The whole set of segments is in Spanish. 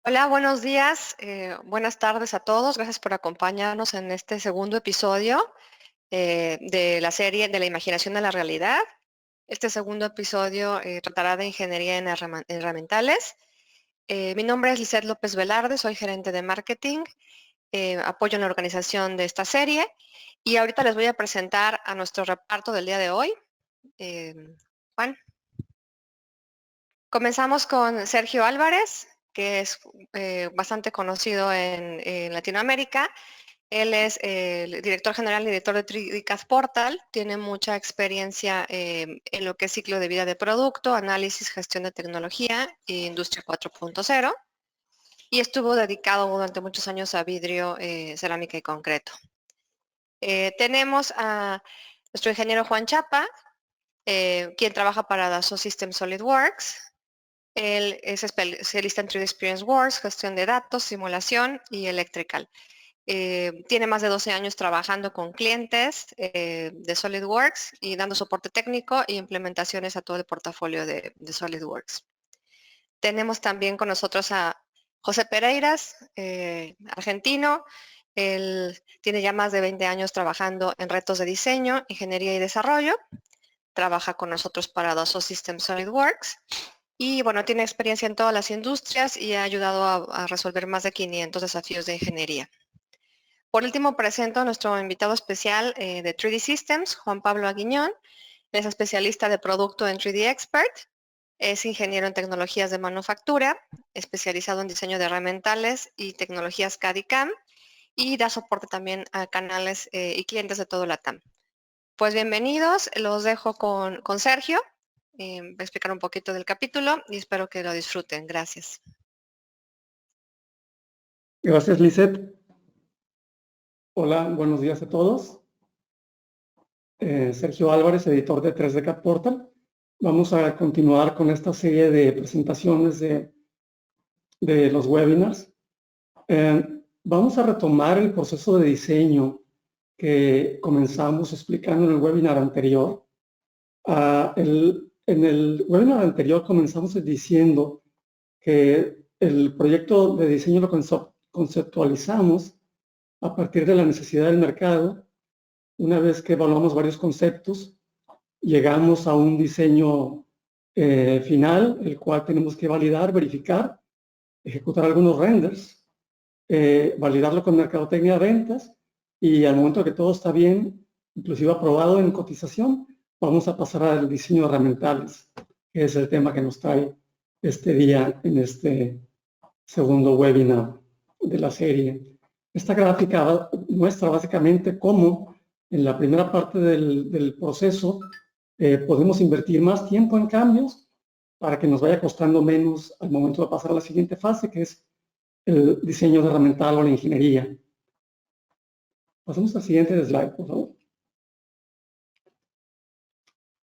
Hola, buenos días, buenas tardes a todos. Gracias por acompañarnos en este segundo episodio de la serie de la imaginación a la realidad. Este segundo episodio tratará de ingeniería en herramientales. Mi nombre es Lizeth López Velarde, soy gerente de marketing, apoyo en la organización de esta serie y ahorita les voy a presentar a nuestro reparto del día de hoy. Eh, Juan. Comenzamos con Sergio Álvarez, que es bastante conocido en Latinoamérica. Él es el director general y director de 3D Portal. Tiene mucha experiencia en lo que es ciclo de vida de producto, análisis, gestión de tecnología e industria 4.0. Y estuvo dedicado durante muchos años a vidrio, cerámica y concreto. Tenemos a nuestro ingeniero Juan Chapa, quien trabaja para Dassault Systèmes SolidWorks. Él es especialista en 3D Experience Works, gestión de datos, simulación y electrical. Tiene más de 12 años trabajando con clientes de SolidWorks y dando soporte técnico e implementaciones a todo el portafolio de SolidWorks. Tenemos también con nosotros a José Pereiras, argentino. Él tiene ya más de 20 años trabajando en retos de diseño, ingeniería y desarrollo. Trabaja con nosotros para Dassault Systèmes SolidWorks. Y bueno, tiene experiencia en todas las industrias y ha ayudado a resolver más de 500 desafíos de ingeniería. Por último, presento a nuestro invitado especial de 3D Systems, Juan Pablo Aguiñón. Es especialista de producto en 3D Expert. Es ingeniero en tecnologías de manufactura, especializado en diseño de herramientales y tecnologías CAD y CAM, y da soporte también a canales y clientes de todo LATAM. Pues bienvenidos, los dejo con Sergio. Voy a explicar un poquito del capítulo y espero que lo disfruten. Gracias. Gracias, Lizeth. Hola, buenos días a todos. Sergio Álvarez, editor de 3D Portal. Vamos a continuar con esta serie de presentaciones de los webinars. Vamos a retomar el proceso de diseño que comenzamos explicando en el webinar anterior. En el webinar anterior comenzamos diciendo que el proyecto de diseño lo conceptualizamos a partir de la necesidad del mercado. Una vez que evaluamos varios conceptos, llegamos a un diseño final, el cual tenemos que validar, verificar, ejecutar algunos renders, validarlo con mercadotecnia de ventas, y al momento que todo está bien, inclusive aprobado en cotización, vamos a pasar al diseño de herramientales, que es el tema que nos trae este día en este segundo webinar de la serie. Esta gráfica muestra básicamente cómo en la primera parte del proceso podemos invertir más tiempo en cambios para que nos vaya costando menos al momento de pasar a la siguiente fase, que es el diseño de herramental o la ingeniería. Pasamos al siguiente slide, por favor.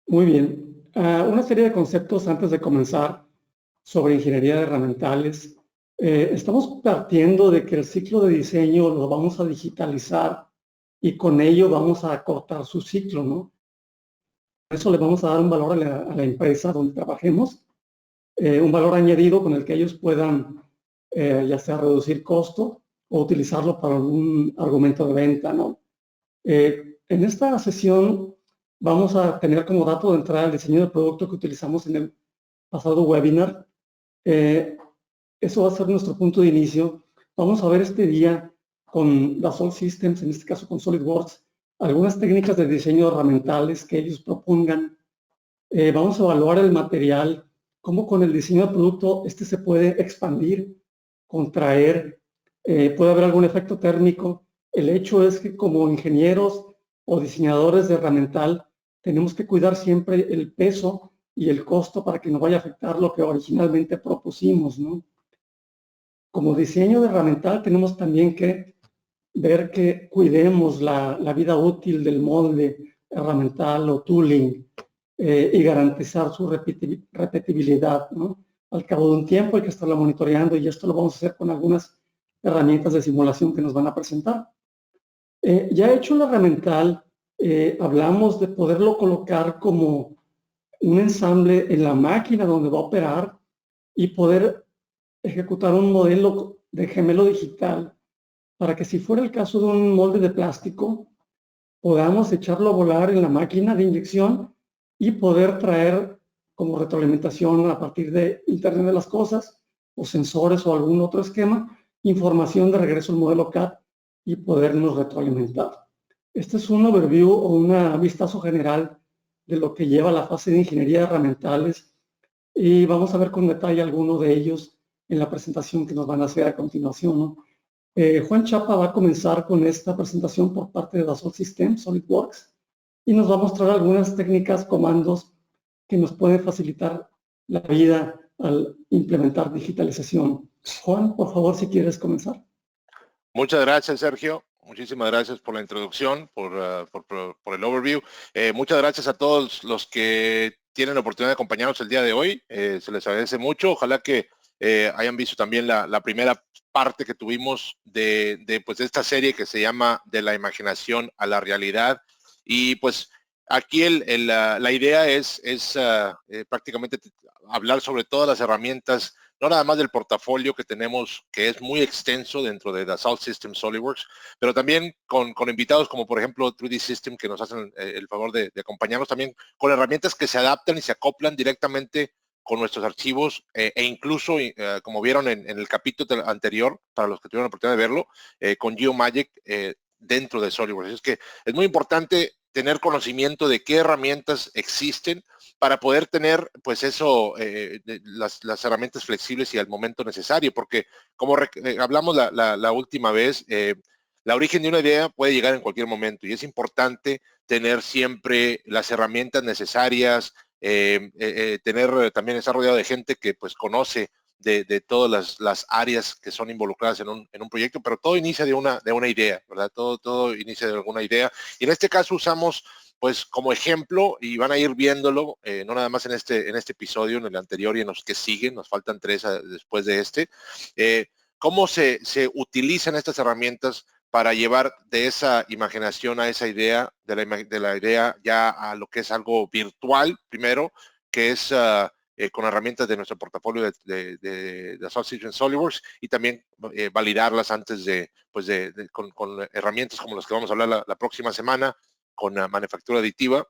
Muy bien. Una serie de conceptos antes de comenzar sobre ingeniería de herramientales. Estamos partiendo de que el ciclo de diseño lo vamos a digitalizar y con ello vamos a acortar su ciclo, ¿no? Por eso le vamos a dar un valor a la empresa donde trabajemos, un valor añadido con el que ellos puedan ya sea reducir costo o utilizarlo para un argumento de venta, ¿no? En esta sesión vamos a tener como dato de entrada el diseño del producto que utilizamos en el pasado webinar. Eso va a ser nuestro punto de inicio. Vamos a ver este día con Dassault Systèmes, en este caso con SolidWorks, algunas técnicas de diseño de herramientales que ellos propongan. Vamos a evaluar el material, cómo con el diseño de producto este se puede expandir, contraer, puede haber algún efecto térmico. El hecho es que como ingenieros o diseñadores de herramental tenemos que cuidar siempre el peso y el costo para que no vaya a afectar lo que originalmente propusimos, ¿no? Como diseño de herramental tenemos también que ver que cuidemos la vida útil del molde herramental o tooling y garantizar su repetibilidad, ¿no? Al cabo de un tiempo hay que estarlo monitoreando y esto lo vamos a hacer con algunas herramientas de simulación que nos van a presentar. Ya hecho el herramental, hablamos de poderlo colocar como un ensamble en la máquina donde va a operar y poder ejecutar un modelo de gemelo digital para que si fuera el caso de un molde de plástico, podamos echarlo a volar en la máquina de inyección y poder traer como retroalimentación a partir de Internet de las Cosas o sensores o algún otro esquema, información de regreso al modelo CAD y podernos retroalimentar. Este es un overview o un vistazo general de lo que lleva la fase de ingeniería de herramientales y vamos a ver con detalle algunos de ellos en la presentación que nos van a hacer a continuación, ¿no? Juan Chapa va a comenzar con esta presentación por parte de Dassault Systèmes SolidWorks y nos va a mostrar algunas técnicas, comandos que nos pueden facilitar la vida al implementar digitalización. Juan, por favor, si quieres comenzar. Muchas gracias, Sergio. Muchísimas gracias por la introducción, por el overview. Muchas gracias a todos los que tienen la oportunidad de acompañarnos el día de hoy. Se les agradece mucho. Ojalá que hayan visto también la primera parte que tuvimos de esta serie que se llama De la imaginación a la realidad. Y pues aquí la idea es prácticamente hablar sobre todas las herramientas, no nada más del portafolio que tenemos, que es muy extenso dentro de Dassault Systèmes SolidWorks, pero también con invitados como por ejemplo 3D System, que nos hacen el favor de acompañarnos también con herramientas que se adaptan y se acoplan directamente con nuestros archivos e incluso, como vieron en el capítulo anterior, para los que tuvieron la oportunidad de verlo, con Geomagic dentro de SolidWorks. Es que es muy importante tener conocimiento de qué herramientas existen para poder tener, pues eso, las herramientas flexibles y al momento necesario, porque como hablamos la última vez, la origen de una idea puede llegar en cualquier momento y es importante tener siempre las herramientas necesarias, también estar rodeado de gente que pues conoce de todas las áreas que son involucradas en un proyecto, pero todo inicia de una idea, ¿verdad? Todo inicia de alguna idea. Y en este caso usamos pues como ejemplo, y van a ir viéndolo, no nada más en este episodio, en el anterior y en los que siguen, nos faltan 3 después de este, cómo se utilizan estas herramientas para llevar de esa imaginación a esa idea, de la idea ya a lo que es algo virtual, primero, que es con herramientas de nuestro portafolio de Dassault Systèmes SolidWorks y también validarlas antes con herramientas como las que vamos a hablar la próxima semana, con la manufactura aditiva,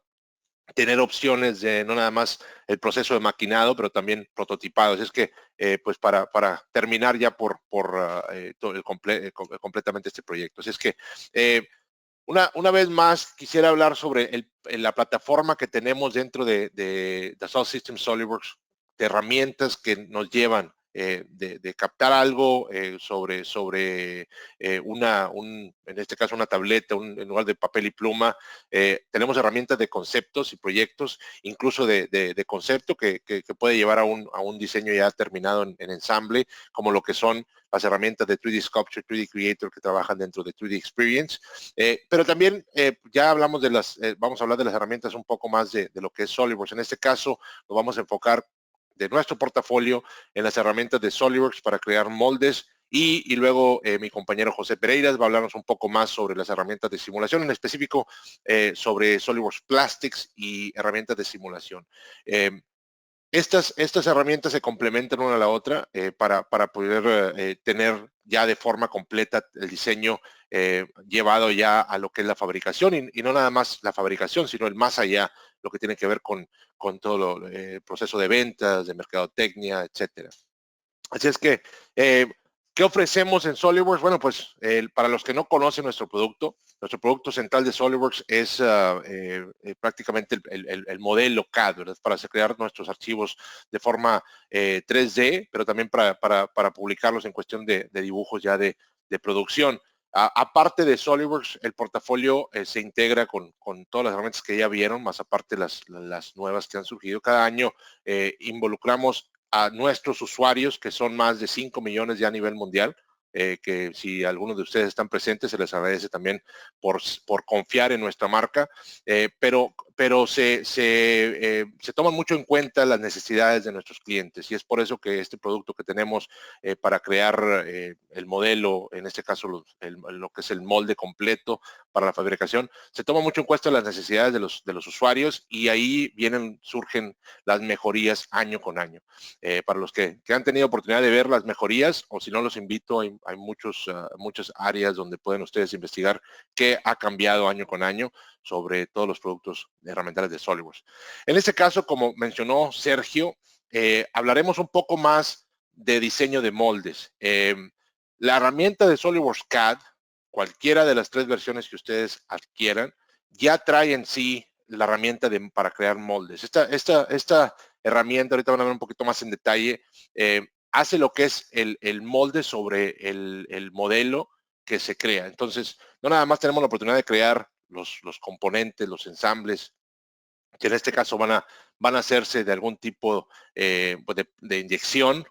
tener opciones de no nada más el proceso de maquinado, pero también prototipados. Es que, pues para terminar ya por completamente este proyecto. Así es que, una vez más, quisiera hablar sobre la plataforma que tenemos dentro de Dassault Systèmes SolidWorks, de herramientas que nos llevan de captar algo sobre en este caso una tableta, en lugar de papel y pluma. Tenemos herramientas de conceptos y proyectos, incluso de concepto que puede llevar a un diseño ya terminado en ensamble, como lo que son las herramientas de 3D Sculpture, 3D Creator que trabajan dentro de 3D Experience. Pero también ya hablamos vamos a hablar de las herramientas un poco más de lo que es SolidWorks. En este caso nos vamos a enfocar de nuestro portafolio en las herramientas de SolidWorks para crear moldes y luego mi compañero José Pereiras va a hablarnos un poco más sobre las herramientas de simulación, en específico sobre SolidWorks Plastics y herramientas de simulación. Estas herramientas se complementan una a la otra para poder tener ya de forma completa el diseño llevado ya a lo que es la fabricación y no nada más la fabricación, sino el más allá, lo que tiene que ver con todo el proceso de ventas, de mercadotecnia, etcétera. Así es que, ¿qué ofrecemos en SolidWorks? Bueno, pues para los que no conocen nuestro producto central de SolidWorks es prácticamente el modelo CAD, ¿verdad? Para crear nuestros archivos de forma 3D, pero también para publicarlos en cuestión de dibujos ya de producción. Aparte de SolidWorks, el portafolio se integra con todas las herramientas que ya vieron, más aparte las nuevas que han surgido. Cada año involucramos a nuestros usuarios, que son más de 5 millones ya a nivel mundial, que si algunos de ustedes están presentes, se les agradece también por confiar en nuestra marca, pero pero se toman mucho en cuenta las necesidades de nuestros clientes, y es por eso que este producto que tenemos para crear el modelo, en este caso lo que es el molde completo para la fabricación, se toma mucho en cuenta las necesidades de los usuarios, y ahí surgen las mejorías año con año. Para los que han tenido oportunidad de ver las mejorías, o si no, los invito, hay muchas áreas donde pueden ustedes investigar qué ha cambiado año con año sobre todos los productos herramientales de SolidWorks. En este caso, como mencionó Sergio, hablaremos un poco más de diseño de moldes. La herramienta de SolidWorks CAD, cualquiera de las 3 versiones que ustedes adquieran, ya trae en sí la herramienta para crear moldes. Esta herramienta, ahorita van a ver un poquito más en detalle, hace lo que es el molde sobre el modelo que se crea. Entonces, no nada más tenemos la oportunidad de crear los componentes, los ensambles, que en este caso van a hacerse de algún tipo de inyección,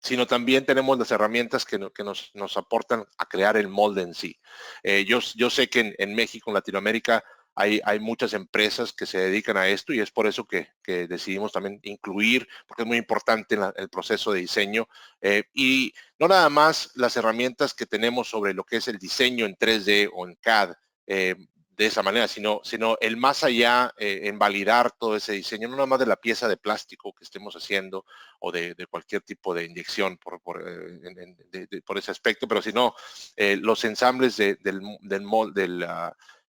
sino también tenemos las herramientas que nos aportan a crear el molde en sí. Yo sé que en México, en Latinoamérica, hay muchas empresas que se dedican a esto, y es por eso que decidimos también incluir, porque es muy importante en el proceso de diseño, y no nada más las herramientas que tenemos sobre lo que es el diseño en 3D o en CAD, de esa manera, sino el más allá, en validar todo ese diseño, no nada más de la pieza de plástico que estemos haciendo o de cualquier tipo de inyección por ese aspecto, pero sino los ensambles del molde,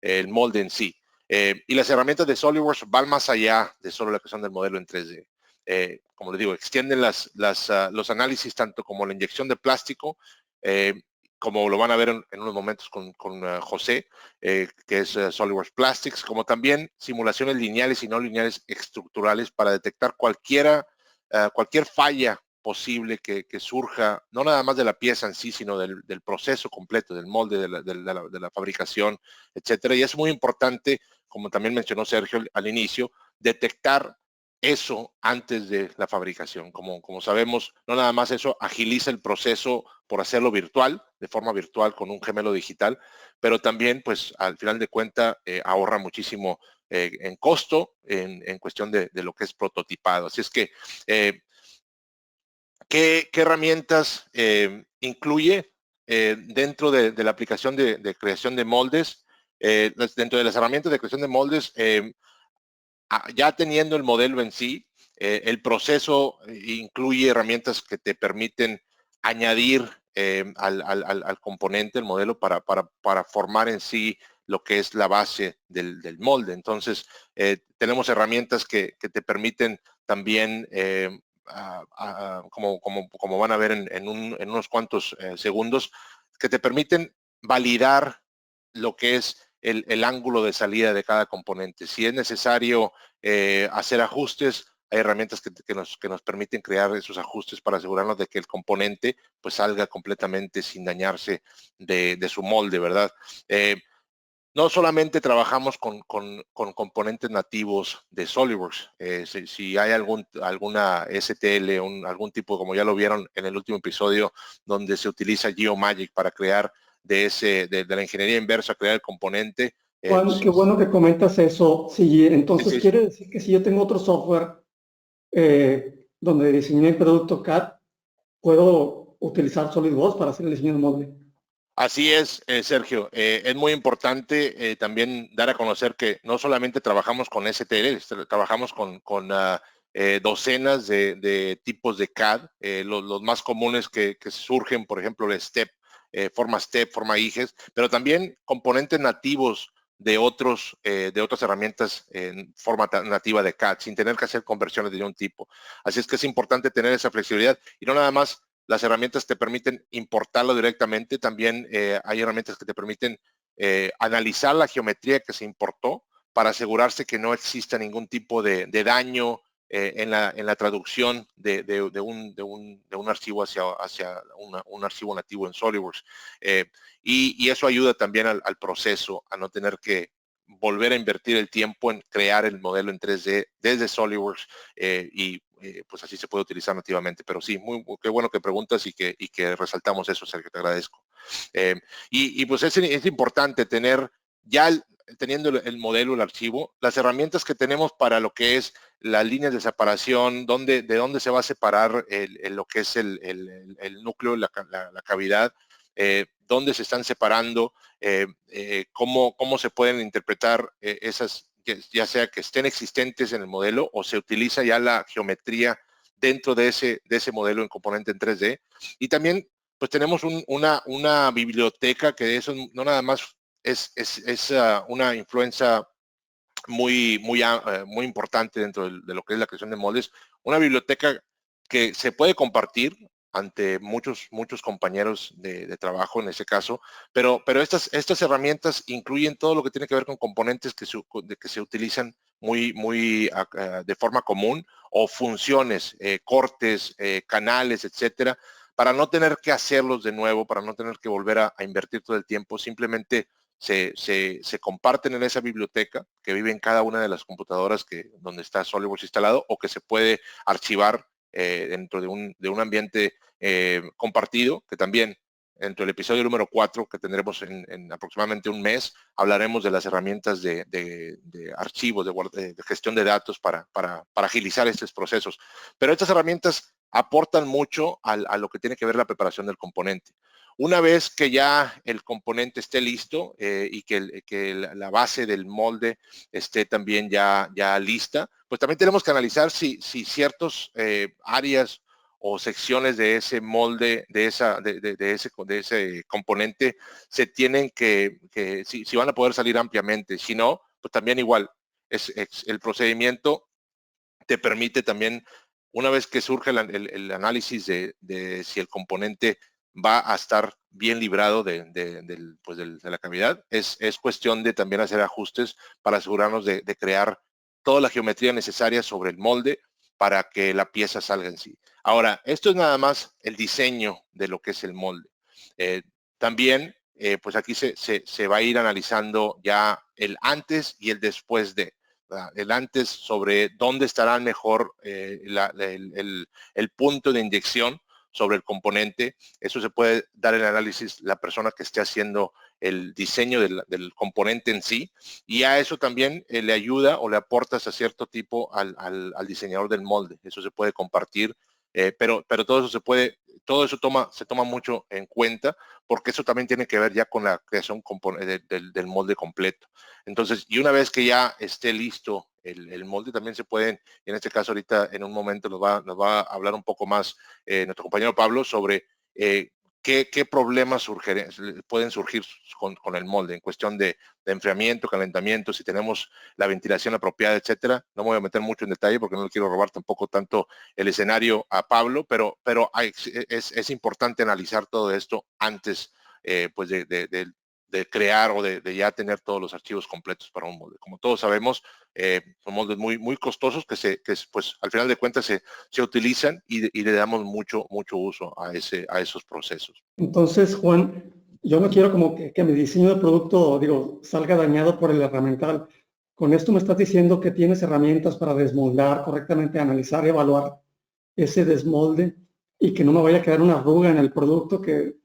el molde en sí. Y las herramientas de SolidWorks van más allá de solo la creación del modelo en 3D. Como les digo, extienden los análisis tanto como la inyección de plástico, como lo van a ver en unos momentos con José, que es SolidWorks Plastics, como también simulaciones lineales y no lineales estructurales para detectar cualquier falla posible que surja, no nada más de la pieza en sí, sino del proceso completo, del molde, de la fabricación, etcétera. Y es muy importante, como también mencionó Sergio al inicio, detectar eso antes de la fabricación. Como sabemos, no nada más eso agiliza el proceso por hacerlo virtual, de forma virtual con un gemelo digital, pero también, pues, al final de cuentas, ahorra muchísimo en costo, en cuestión de lo que es prototipado. Así es que, ¿qué herramientas incluye dentro de la aplicación de creación de moldes? Dentro de las herramientas de creación de moldes, ya teniendo el modelo en sí, el proceso incluye herramientas que te permiten añadir al componente, el modelo, para formar en sí lo que es la base del molde. Entonces, tenemos herramientas que te permiten también, como van a ver en unos cuantos segundos, que te permiten validar lo que es el ángulo de salida de cada componente. Si es necesario hacer ajustes, hay herramientas que nos permiten crear esos ajustes para asegurarnos de que el componente pues salga completamente sin dañarse de su molde, ¿verdad? No solamente trabajamos con componentes nativos de SolidWorks. Si hay alguna STL, algún tipo, como ya lo vieron en el último episodio, donde se utiliza GeoMagick para crear de la ingeniería inversa, crear el componente. Juan, qué bueno que comentas eso. Sí, entonces Sí. quiere decir que si yo tengo otro software donde diseñé el producto CAD, puedo utilizar SolidWorks para hacer el diseño del molde. Así es, Sergio. Es muy importante también dar a conocer que no solamente trabajamos con STL, trabajamos con docenas de tipos de CAD. Los más comunes que surgen, por ejemplo, el STEP, forma IGES, pero también componentes nativos de otras herramientas en forma nativa de CAD, sin tener que hacer conversiones de ningún tipo. Así es que es importante tener esa flexibilidad y no nada más. Las herramientas te permiten importarlo directamente. También hay herramientas que te permiten analizar la geometría que se importó para asegurarse que no exista ningún tipo de daño en la traducción de un archivo hacia un archivo nativo en SolidWorks. Y eso ayuda también al proceso, a no tener que volver a invertir el tiempo en crear el modelo en 3D desde SolidWorks pues así se puede utilizar nativamente. Pero sí, qué bueno que preguntas y que resaltamos eso, Sergio, te agradezco. Y pues es importante tener ya teniendo el modelo, el archivo, las herramientas que tenemos para lo que es las líneas de separación, de dónde se va a separar lo que es el núcleo, la cavidad, dónde se están separando, cómo se pueden interpretar esas, ya sea que estén existentes en el modelo o se utiliza ya la geometría dentro de ese modelo en componente en 3D. Y también pues tenemos una biblioteca que de eso no nada más es una influencia muy importante dentro de lo que es la creación de moldes, una biblioteca que se puede compartir ante muchos compañeros de trabajo en ese caso, pero estas herramientas incluyen todo lo que tiene que ver con componentes que se utilizan de forma común, o funciones, cortes, canales, etcétera, para no tener que hacerlos de nuevo, para no tener que volver a invertir todo el tiempo. Simplemente se comparten en esa biblioteca que vive en cada una de las computadoras donde está SolidWorks instalado, o que se puede archivar dentro de un ambiente compartido, que también dentro del episodio número 4, que tendremos en aproximadamente un mes, hablaremos de las herramientas de archivos, de gestión de datos para agilizar estos procesos. Pero estas herramientas aportan mucho a lo que tiene que ver la preparación del componente. Una vez que ya el componente esté listo y que la base del molde esté también ya lista, pues también tenemos que analizar si ciertos áreas o secciones de ese molde, de ese componente, se tienen si van a poder salir ampliamente. Si no, pues también igual, el procedimiento te permite también, una vez que surge el análisis de si el componente va a estar bien librado de la cavidad, es cuestión de también hacer ajustes para asegurarnos de crear toda la geometría necesaria sobre el molde para que la pieza salga en sí. Ahora, esto es nada más el diseño de lo que es el molde. También, pues aquí se va a ir analizando ya el antes y el después de. El antes sobre dónde estará mejor el punto de inyección sobre el componente. Eso se puede dar el análisis la persona que esté haciendo el diseño del componente en sí, y a eso también le ayuda o le aporta hasta cierto tipo al diseñador del molde. Eso se puede compartir, pero todo eso se toma mucho en cuenta, porque eso también tiene que ver ya con la creación del molde completo. Entonces, y una vez que ya esté listo el molde, también se pueden, en este caso ahorita en un momento nos va a hablar un poco más nuestro compañero Pablo sobre qué problemas pueden surgir con el molde en cuestión de enfriamiento, calentamiento, si tenemos la ventilación apropiada, etcétera. No me voy a meter mucho en detalle porque no le quiero robar tampoco tanto el escenario a Pablo, pero es importante analizar todo esto antes pues de crear o de ya tener todos los archivos completos para un molde. Como todos sabemos, son moldes muy costosos que pues al final de cuentas se utilizan y le damos mucho uso a esos procesos. Entonces, Juan, yo no quiero como que mi diseño de producto, salga dañado por el herramental. Con esto me estás diciendo que tienes herramientas para desmoldar correctamente, analizar y evaluar ese desmolde, y que no me vaya a quedar una arruga en el producto que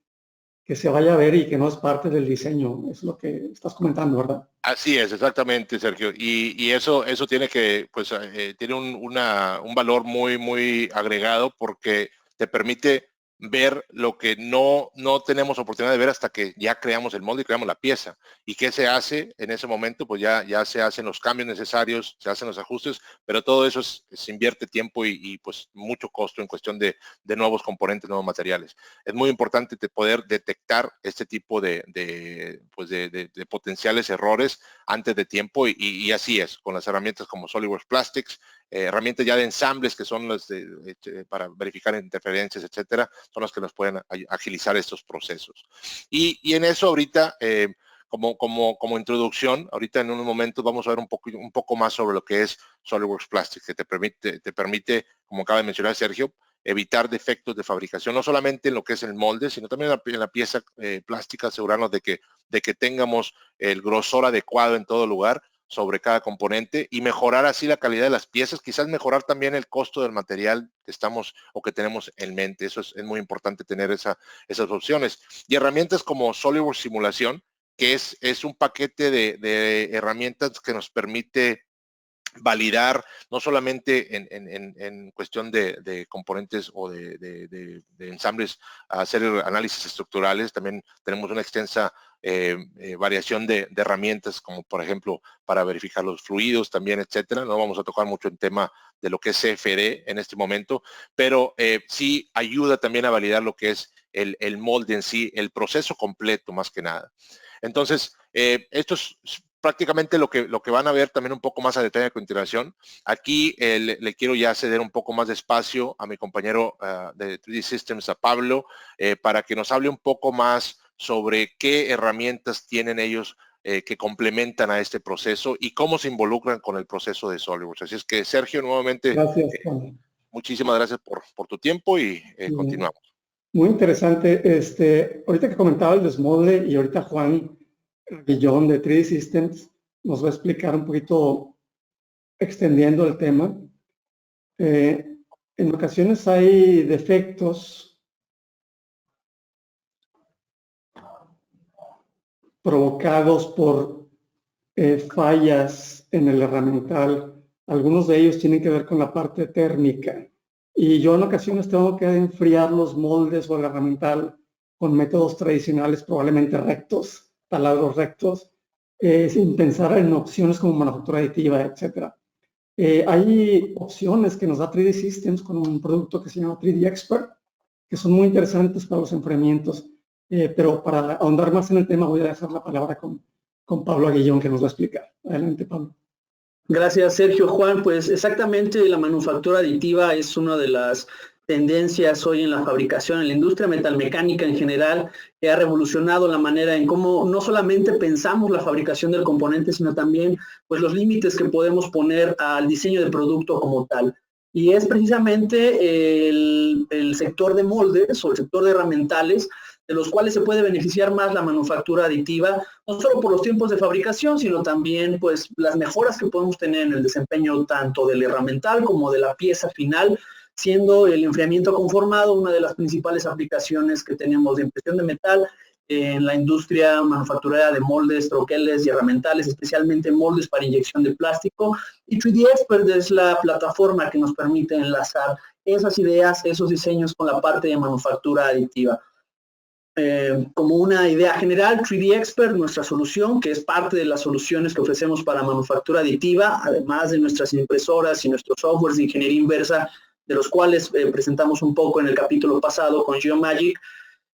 se vaya a ver y que no es parte del diseño. Es lo que estás comentando, ¿verdad? Así es, exactamente, Sergio. Y eso tiene pues tiene un valor muy agregado, porque te permite ver lo que no tenemos oportunidad de ver hasta que ya creamos el molde y creamos la pieza. ¿Y qué se hace en ese momento? Pues ya se hacen los cambios necesarios, se hacen los ajustes, pero todo eso se invierte tiempo y pues mucho costo en cuestión de nuevos componentes, nuevos materiales. Es muy importante poder detectar este tipo de potenciales errores antes de tiempo, y así es, con las herramientas como SolidWorks Plastics, herramientas ya de ensambles que son las para verificar interferencias, etcétera, son las que nos pueden agilizar estos procesos. Y en eso ahorita, como introducción, ahorita en unos momentos vamos a ver un poco más sobre lo que es SolidWorks Plastics, que te permite, como acaba de mencionar Sergio, evitar defectos de fabricación, no solamente en lo que es el molde, sino también en la pieza plástica, asegurarnos de que tengamos el grosor adecuado en todo lugar sobre cada componente, y mejorar así la calidad de las piezas, quizás mejorar también el costo del material que estamos o que tenemos en mente. Eso es muy importante, tener esas opciones. Y herramientas como SolidWorks Simulación, que es un paquete de herramientas que nos permite validar no solamente en cuestión de componentes o de ensambles, hacer análisis estructurales. También tenemos una extensa variación de herramientas, como por ejemplo para verificar los fluidos también, etcétera. No vamos a tocar mucho en tema de lo que es CFD en este momento, pero sí ayuda también a validar lo que es el molde en sí, el proceso completo más que nada. Entonces, esto es prácticamente lo que van a ver también un poco más a detalle a continuación. Aquí le quiero ya ceder un poco más de espacio a mi compañero de 3D Systems, a Pablo, para que nos hable un poco más sobre qué herramientas tienen ellos que complementan a este proceso y cómo se involucran con el proceso de SolidWorks. Así es que, Sergio, nuevamente, Gracias, Juan. muchísimas gracias por tu tiempo y continuamos. Muy interesante. Ahorita que comentaba el desmolde y ahorita Juan Guillón de 3D Systems nos va a explicar un poquito, extendiendo el tema. En ocasiones hay defectos provocados por fallas en el herramental. Algunos de ellos tienen que ver con la parte térmica. Y yo en ocasiones tengo que enfriar los moldes o el herramental con métodos tradicionales, probablemente rectos, taladros rectos, sin pensar en opciones como manufactura aditiva, etc. Hay opciones que nos da 3D Systems con un producto que se llama 3D Expert, que son muy interesantes para los enfriamientos. Pero para ahondar más en el tema voy a dejar la palabra con Pablo Aguillón, que nos va a explicar. Adelante, Pablo. Gracias, Sergio. Juan, pues exactamente la manufactura aditiva es una de las tendencias hoy en la fabricación, en la industria metalmecánica en general, que ha revolucionado la manera en cómo no solamente pensamos la fabricación del componente, sino también pues los límites que podemos poner al diseño del producto como tal. Y es precisamente el sector de moldes o el sector de herramientales, de los cuales se puede beneficiar más la manufactura aditiva, no solo por los tiempos de fabricación, sino también pues las mejoras que podemos tener en el desempeño tanto del herramental como de la pieza final, siendo el enfriamiento conformado una de las principales aplicaciones que tenemos de impresión de metal en la industria manufacturera de moldes, troqueles y herramientales, especialmente moldes para inyección de plástico. Y 3D Expert es la plataforma que nos permite enlazar esas ideas, esos diseños con la parte de manufactura aditiva. Como una idea general, 3D Expert, nuestra solución, que es parte de las soluciones que ofrecemos para manufactura aditiva, además de nuestras impresoras y nuestros softwares de ingeniería inversa, de los cuales presentamos un poco en el capítulo pasado con Geomagic.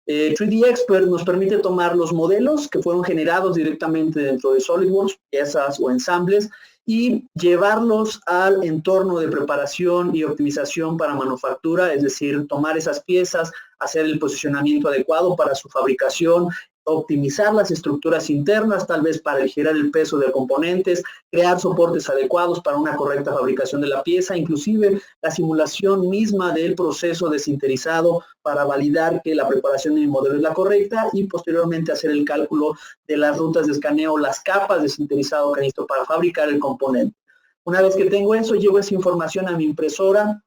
3D Expert nos permite tomar los modelos que fueron generados directamente dentro de SolidWorks, piezas o ensambles, y llevarlos al entorno de preparación y optimización para manufactura, es decir, tomar esas piezas, hacer el posicionamiento adecuado para su fabricación, optimizar las estructuras internas, tal vez para aligerar el peso de componentes, crear soportes adecuados para una correcta fabricación de la pieza, inclusive la simulación misma del proceso de sinterizado para validar que la preparación del modelo es la correcta y posteriormente hacer el cálculo de las rutas de escaneo, las capas de sinterizado que necesito para fabricar el componente. Una vez que tengo eso, llevo esa información a mi impresora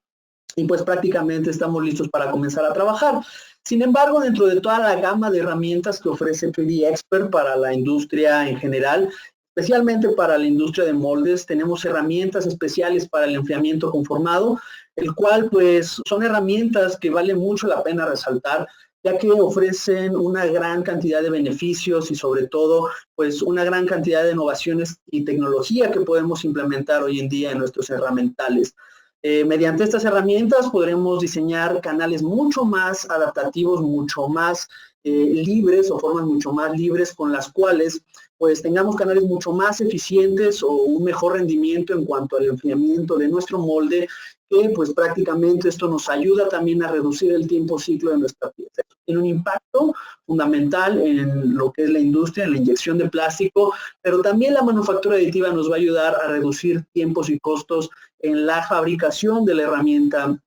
y pues prácticamente estamos listos para comenzar a trabajar. Sin embargo, dentro de toda la gama de herramientas que ofrece 3D Expert para la industria en general, especialmente para la industria de moldes, tenemos herramientas especiales para el enfriamiento conformado, el cual pues son herramientas que vale mucho la pena resaltar, ya que ofrecen una gran cantidad de beneficios y sobre todo pues una gran cantidad de innovaciones y tecnología que podemos implementar hoy en día en nuestros herramientales. Mediante estas herramientas podremos diseñar canales mucho más adaptativos, mucho más libres o formas mucho más libres con las cuales pues tengamos canales mucho más eficientes o un mejor rendimiento en cuanto al enfriamiento de nuestro molde, que pues prácticamente esto nos ayuda también a reducir el tiempo ciclo de nuestra pieza. Tiene un impacto fundamental en lo que es la industria, en la inyección de plástico, pero también la manufactura aditiva nos va a ayudar a reducir tiempos y costos en la fabricación de la herramienta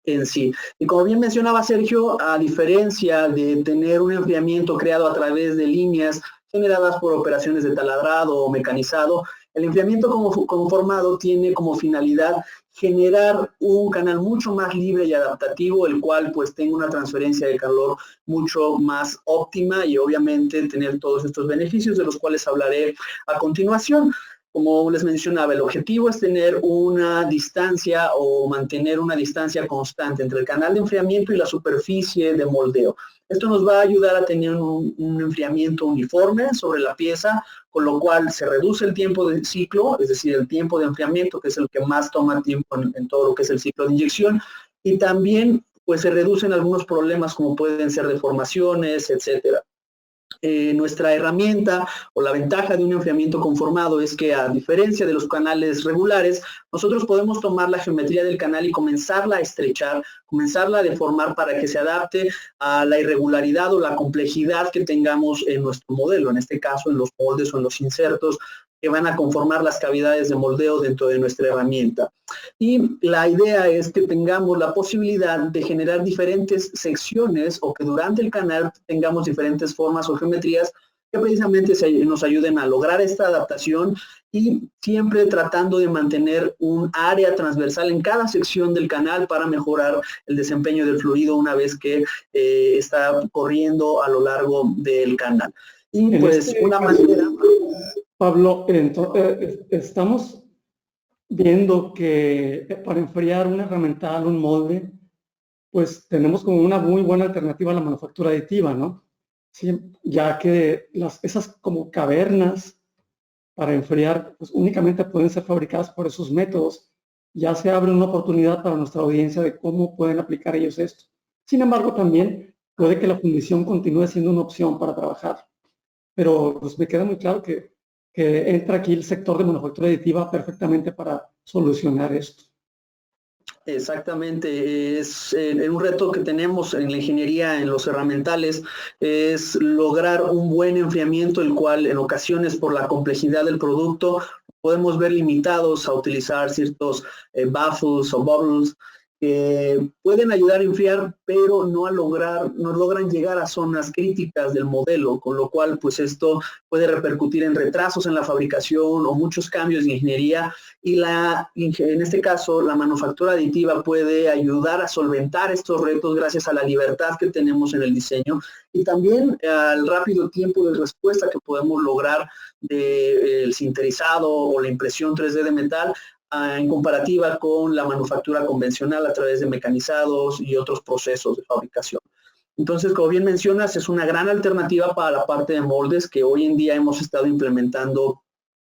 en sí. Y como bien mencionaba Sergio, a diferencia de tener un enfriamiento creado a través de líneas generadas por operaciones de taladrado o mecanizado, el enfriamiento conformado tiene como finalidad generar un canal mucho más libre y adaptativo, el cual pues tenga una transferencia de calor mucho más óptima y obviamente tener todos estos beneficios de los cuales hablaré a continuación. Como les mencionaba, el objetivo es tener una distancia o mantener una distancia constante entre el canal de enfriamiento y la superficie de moldeo. Esto nos va a ayudar a tener un enfriamiento uniforme sobre la pieza, con lo cual se reduce el tiempo de ciclo, es decir, el tiempo de enfriamiento, que es el que más toma tiempo en todo lo que es el ciclo de inyección, y también pues se reducen algunos problemas como pueden ser deformaciones, etcétera. Nuestra herramienta o la ventaja de un enfriamiento conformado es que, a diferencia de los canales regulares, nosotros podemos tomar la geometría del canal y comenzarla a estrechar, comenzarla a deformar para que se adapte a la irregularidad o la complejidad que tengamos en nuestro modelo, en este caso en los moldes o en los insertos que van a conformar las cavidades de moldeo dentro de nuestra herramienta. Y la idea es que tengamos la posibilidad de generar diferentes secciones o que durante el canal tengamos diferentes formas o geometrías que precisamente nos ayuden a lograr esta adaptación y siempre tratando de mantener un área transversal en cada sección del canal para mejorar el desempeño del fluido una vez que está corriendo a lo largo del canal. Y pues una manera... Pablo, estamos viendo que para enfriar una herramienta, un molde, pues tenemos como una muy buena alternativa a la manufactura aditiva, ¿no? Sí, ya que esas como cavernas para enfriar, pues únicamente pueden ser fabricadas por esos métodos. Ya se abre una oportunidad para nuestra audiencia de cómo pueden aplicar ellos esto. Sin embargo, también puede que la fundición continúe siendo una opción para trabajar. Pero pues me queda muy claro que entra aquí el sector de manufactura aditiva perfectamente para solucionar esto. Exactamente, es un reto que tenemos en la ingeniería, en los herramientales, es lograr un buen enfriamiento, el cual en ocasiones por la complejidad del producto podemos ver limitados a utilizar ciertos baffles o bubbles que pueden ayudar a enfriar, pero no logran llegar a zonas críticas del modelo, con lo cual pues esto puede repercutir en retrasos en la fabricación o muchos cambios de ingeniería, y en este caso la manufactura aditiva puede ayudar a solventar estos retos gracias a la libertad que tenemos en el diseño y también al rápido tiempo de respuesta que podemos lograr del sinterizado o la impresión 3D de metal en comparativa con la manufactura convencional a través de mecanizados y otros procesos de fabricación. Entonces, como bien mencionas, es una gran alternativa para la parte de moldes que hoy en día hemos estado implementando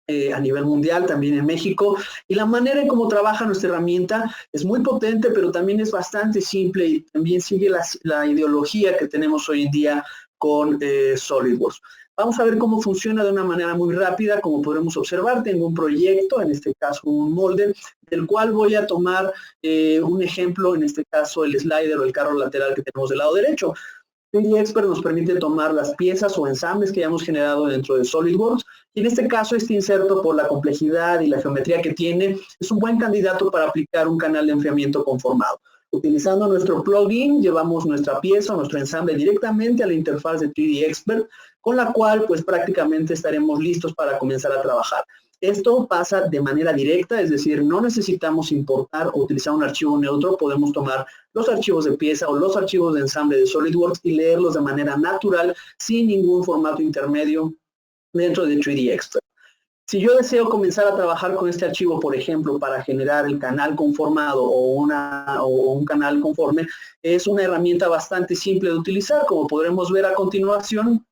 a nivel mundial, también en México, y la manera en cómo trabaja nuestra herramienta es muy potente, pero también es bastante simple y también sigue la ideología que tenemos hoy en día con SolidWorks. Vamos a ver cómo funciona de una manera muy rápida. Como podremos observar, tengo un proyecto, en este caso un molde, del cual voy a tomar un ejemplo, en este caso el slider o el carro lateral que tenemos del lado derecho. 3D Expert nos permite tomar las piezas o ensambles que hayamos generado dentro de SolidWorks, y en este caso este inserto, por la complejidad y la geometría que tiene, es un buen candidato para aplicar un canal de enfriamiento conformado. Utilizando nuestro plugin, llevamos nuestra pieza o nuestro ensamble directamente a la interfaz de 3D Expert, con la cual pues prácticamente estaremos listos para comenzar a trabajar. Esto pasa de manera directa, es decir, no necesitamos importar o utilizar un archivo neutro, podemos tomar los archivos de pieza o los archivos de ensamble de SolidWorks y leerlos de manera natural, sin ningún formato intermedio dentro de 3D Expert. Si yo deseo comenzar a trabajar con este archivo, por ejemplo, para generar el canal conformado o un canal conforme, es una herramienta bastante simple de utilizar, como podremos ver a continuación.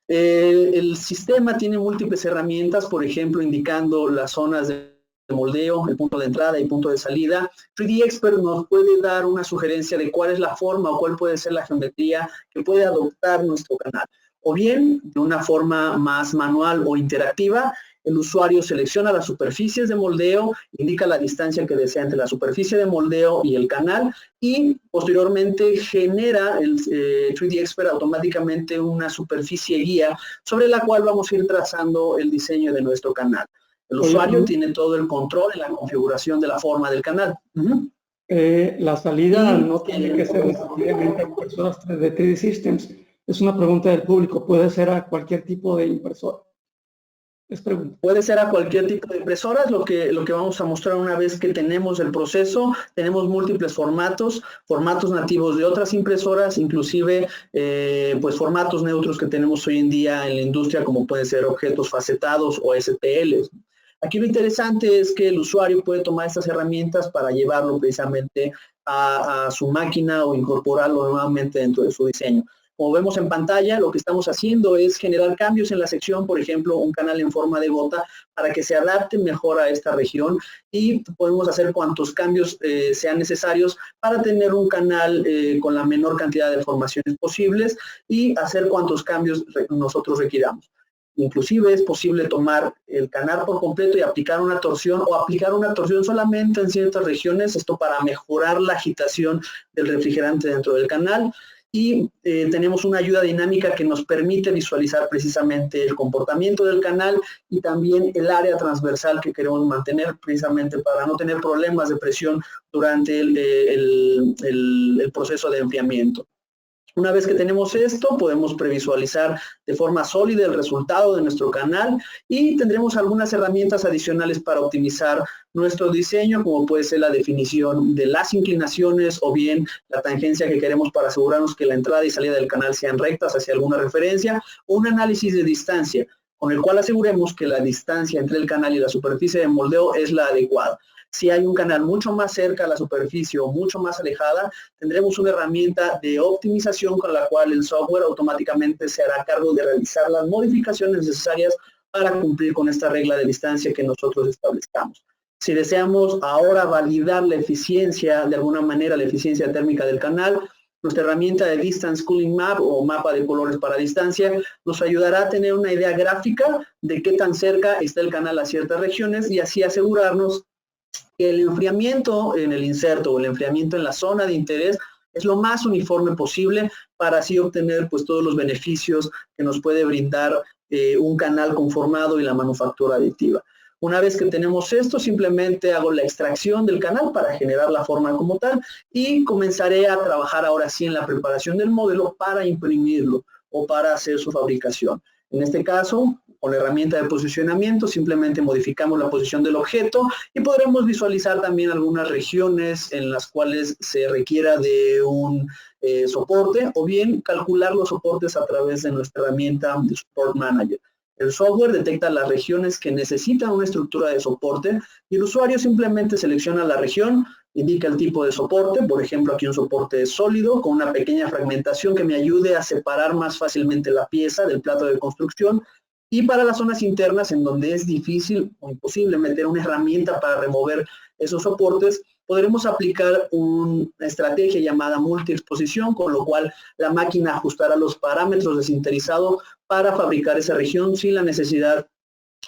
El sistema tiene múltiples herramientas, por ejemplo, indicando las zonas de moldeo, el punto de entrada y punto de salida. 3D Expert nos puede dar una sugerencia de cuál es la forma o cuál puede ser la geometría que puede adoptar nuestro canal. O bien, de una forma más manual o interactiva, el usuario selecciona las superficies de moldeo, indica la distancia que desea entre la superficie de moldeo y el canal, y posteriormente genera el 3D Expert automáticamente una superficie guía sobre la cual vamos a ir trazando el diseño de nuestro canal. El usuario tiene todo el control en la configuración de la forma del canal. La salida no tiene que ser necesariamente a impresoras de 3D Systems. Es una pregunta del público. Puede ser a cualquier tipo de impresora. Es pregunta. Puede ser a cualquier tipo de impresoras, lo que vamos a mostrar una vez que tenemos el proceso. Tenemos múltiples formatos nativos de otras impresoras, inclusive pues formatos neutros que tenemos hoy en día en la industria, como pueden ser objetos facetados o STLs. Aquí lo interesante es que el usuario puede tomar estas herramientas para llevarlo precisamente a su máquina o incorporarlo nuevamente dentro de su diseño. Como vemos en pantalla, lo que estamos haciendo es generar cambios en la sección, por ejemplo, un canal en forma de gota para que se adapte mejor a esta región, y podemos hacer cuantos cambios sean necesarios para tener un canal con la menor cantidad de deformaciones posibles y hacer cuantos cambios nosotros requiramos. Inclusive es posible tomar el canal por completo y aplicar una torsión, o aplicar una torsión solamente en ciertas regiones, esto para mejorar la agitación del refrigerante dentro del canal. Y tenemos una ayuda dinámica que nos permite visualizar precisamente el comportamiento del canal y también el área transversal que queremos mantener, precisamente para no tener problemas de presión durante el proceso de enfriamiento. Una vez que tenemos esto, podemos previsualizar de forma sólida el resultado de nuestro canal, y tendremos algunas herramientas adicionales para optimizar nuestro diseño, como puede ser la definición de las inclinaciones o bien la tangencia que queremos para asegurarnos que la entrada y salida del canal sean rectas hacia alguna referencia, o un análisis de distancia, con el cual aseguremos que la distancia entre el canal y la superficie de moldeo es la adecuada. Si hay un canal mucho más cerca a la superficie o mucho más alejada, tendremos una herramienta de optimización con la cual el software automáticamente se hará cargo de realizar las modificaciones necesarias para cumplir con esta regla de distancia que nosotros establezcamos. Si deseamos ahora validar la eficiencia, de alguna manera la eficiencia térmica del canal, nuestra herramienta de Distance Cooling Map o mapa de colores para distancia nos ayudará a tener una idea gráfica de qué tan cerca está el canal a ciertas regiones, y así asegurarnos que el enfriamiento en el inserto o el enfriamiento en la zona de interés es lo más uniforme posible, para así obtener pues todos los beneficios que nos puede brindar un canal conformado y la manufactura aditiva. Una vez que tenemos esto, simplemente hago la extracción del canal para generar la forma como tal, y comenzaré a trabajar ahora sí en la preparación del modelo para imprimirlo o para hacer su fabricación. En este caso, con la herramienta de posicionamiento, simplemente modificamos la posición del objeto y podremos visualizar también algunas regiones en las cuales se requiera de un soporte, o bien calcular los soportes a través de nuestra herramienta de Support Manager. El software detecta las regiones que necesitan una estructura de soporte, y el usuario simplemente selecciona la región, indica el tipo de soporte, por ejemplo aquí un soporte sólido con una pequeña fragmentación que me ayude a separar más fácilmente la pieza del plato de construcción, y para las zonas internas en donde es difícil o imposible meter una herramienta para remover esos soportes, podremos aplicar una estrategia llamada multi-exposición, con lo cual la máquina ajustará los parámetros de sinterizado para fabricar esa región sin la necesidad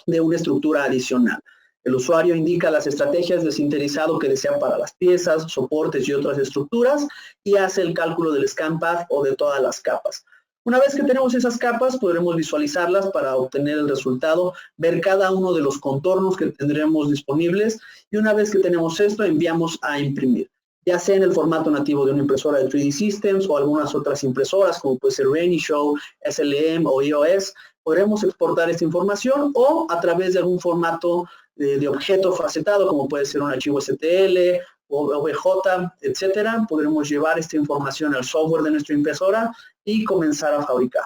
de una estructura adicional. El usuario indica las estrategias de sinterizado que desea para las piezas, soportes y otras estructuras, y hace el cálculo del scan path o de todas las capas. Una vez que tenemos esas capas, podremos visualizarlas para obtener el resultado, ver cada uno de los contornos que tendremos disponibles, y una vez que tenemos esto, enviamos a imprimir, ya sea en el formato nativo de una impresora de 3D Systems o algunas otras impresoras, como puede ser Renishaw, SLM o EOS. Podremos exportar esta información, o a través de algún formato de objeto facetado, como puede ser un archivo STL, o OBJ, etcétera. Podremos llevar esta información al software de nuestra impresora y comenzar a fabricar.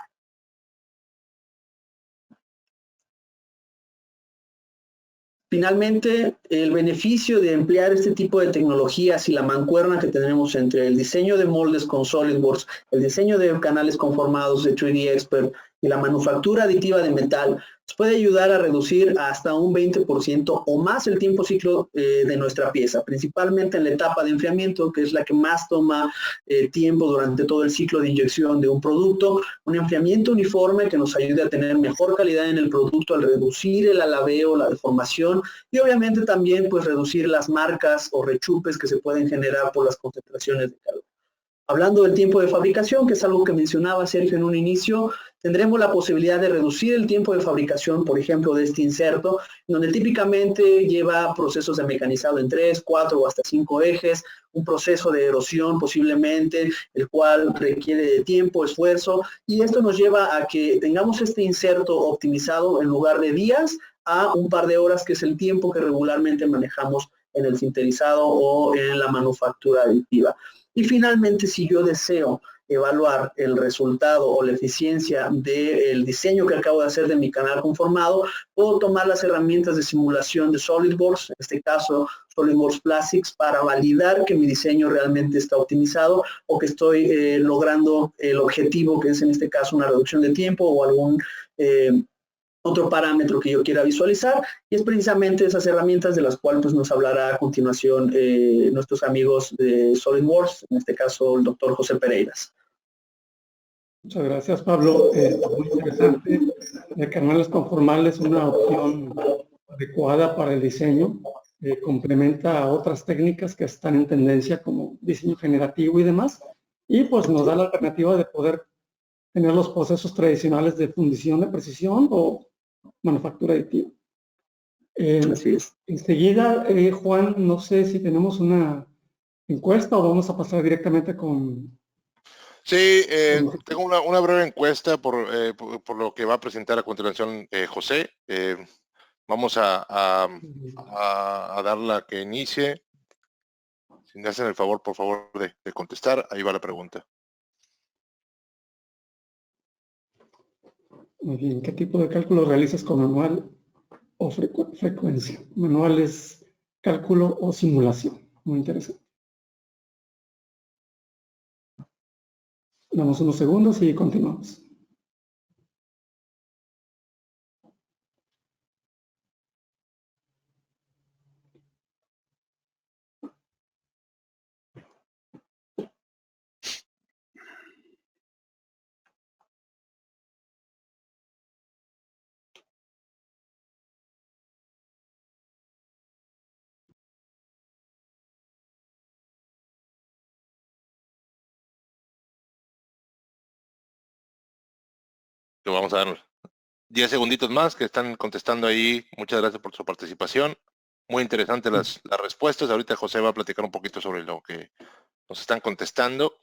Finalmente, el beneficio de emplear este tipo de tecnologías y la mancuerna que tenemos entre el diseño de moldes con SolidWorks, el diseño de canales conformados de 3D Expert y la manufactura aditiva de metal, nos puede ayudar a reducir hasta un 20% o más el tiempo ciclo de nuestra pieza, principalmente en la etapa de enfriamiento, que es la que más toma tiempo durante todo el ciclo de inyección de un producto. Un enfriamiento uniforme que nos ayude a tener mejor calidad en el producto al reducir el alabeo, la deformación, y obviamente también pues reducir las marcas o rechupes que se pueden generar por las concentraciones de calor. Hablando del tiempo de fabricación, que es algo que mencionaba Sergio en un inicio, tendremos la posibilidad de reducir el tiempo de fabricación, por ejemplo, de este inserto, donde típicamente lleva procesos de mecanizado en 3, 4 o hasta 5 ejes, un proceso de erosión posiblemente, el cual requiere de tiempo, esfuerzo, y esto nos lleva a que tengamos este inserto optimizado en lugar de días a un par de horas, que es el tiempo que regularmente manejamos en el sinterizado o en la manufactura aditiva. Y finalmente, si yo deseo evaluar el resultado o la eficiencia del diseño que acabo de hacer de mi canal conformado, puedo tomar las herramientas de simulación de SolidWorks, en este caso SolidWorks Plastics, para validar que mi diseño realmente está optimizado o que estoy logrando el objetivo, que es en este caso una reducción de tiempo o algún otro parámetro que yo quiera visualizar, y es precisamente esas herramientas de las cuales pues, nos hablará a continuación nuestros amigos de SolidWorks, en este caso el doctor José Pereiras. Muchas gracias, Pablo. Muy interesante. Canales conformales es una opción adecuada para el diseño. Complementa a otras técnicas que están en tendencia como diseño generativo y demás. Y pues nos da la alternativa de poder tener los procesos tradicionales de fundición de precisión o manufactura aditiva. Así es. Enseguida, Juan, no sé si tenemos una encuesta o vamos a pasar directamente con... Sí, tengo una breve encuesta por lo que va a presentar a continuación José. Vamos a darla que inicie. Si me hacen el favor, por favor, de contestar, ahí va la pregunta. Muy bien, ¿qué tipo de cálculo realizas con manual o frecuencia? Manual es cálculo o simulación. Muy interesante. Damos unos segundos y continuamos. Le vamos a dar 10 segunditos más que están contestando ahí. Muchas gracias por su participación. Muy interesantes las respuestas. Ahorita José va a platicar un poquito sobre lo que nos están contestando.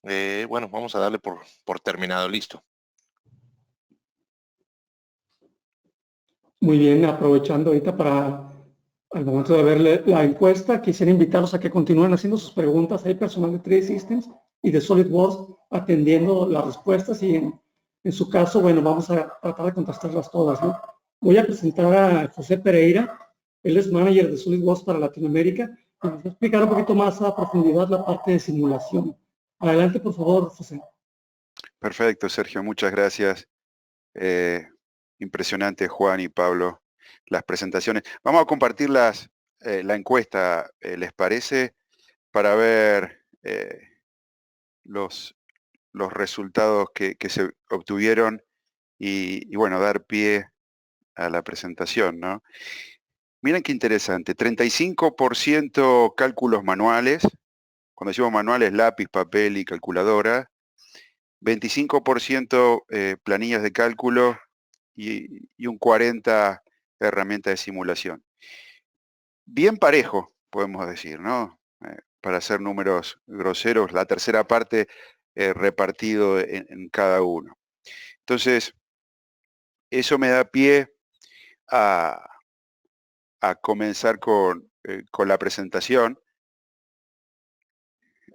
Bueno, vamos a darle por terminado. Listo. Muy bien, aprovechando ahorita para, al momento de ver la encuesta, quisiera invitarlos a que continúen haciendo sus preguntas. Hay personal de 3D Systems y de SolidWorks atendiendo las respuestas y en su caso, bueno, vamos a tratar de contestarlas todas, ¿no? Voy a presentar a José Pereira. Él es manager de SolidWorks para Latinoamérica y nos va a explicar un poquito más a profundidad la parte de simulación. Adelante, por favor, José. Perfecto, Sergio, muchas gracias. Impresionante, Juan y Pablo, las presentaciones. Vamos a compartir la encuesta, ¿les parece? Para ver los resultados que se obtuvieron y, bueno, dar pie a la presentación, ¿no? Miren qué interesante, 35% cálculos manuales, cuando decimos manuales, lápiz, papel y calculadora, 25% planillas de cálculo y un 40% herramientas de simulación. Bien parejo, podemos decir, ¿no? Para hacer números groseros, la tercera parte repartido en cada uno. Entonces, eso me da pie a comenzar con la presentación.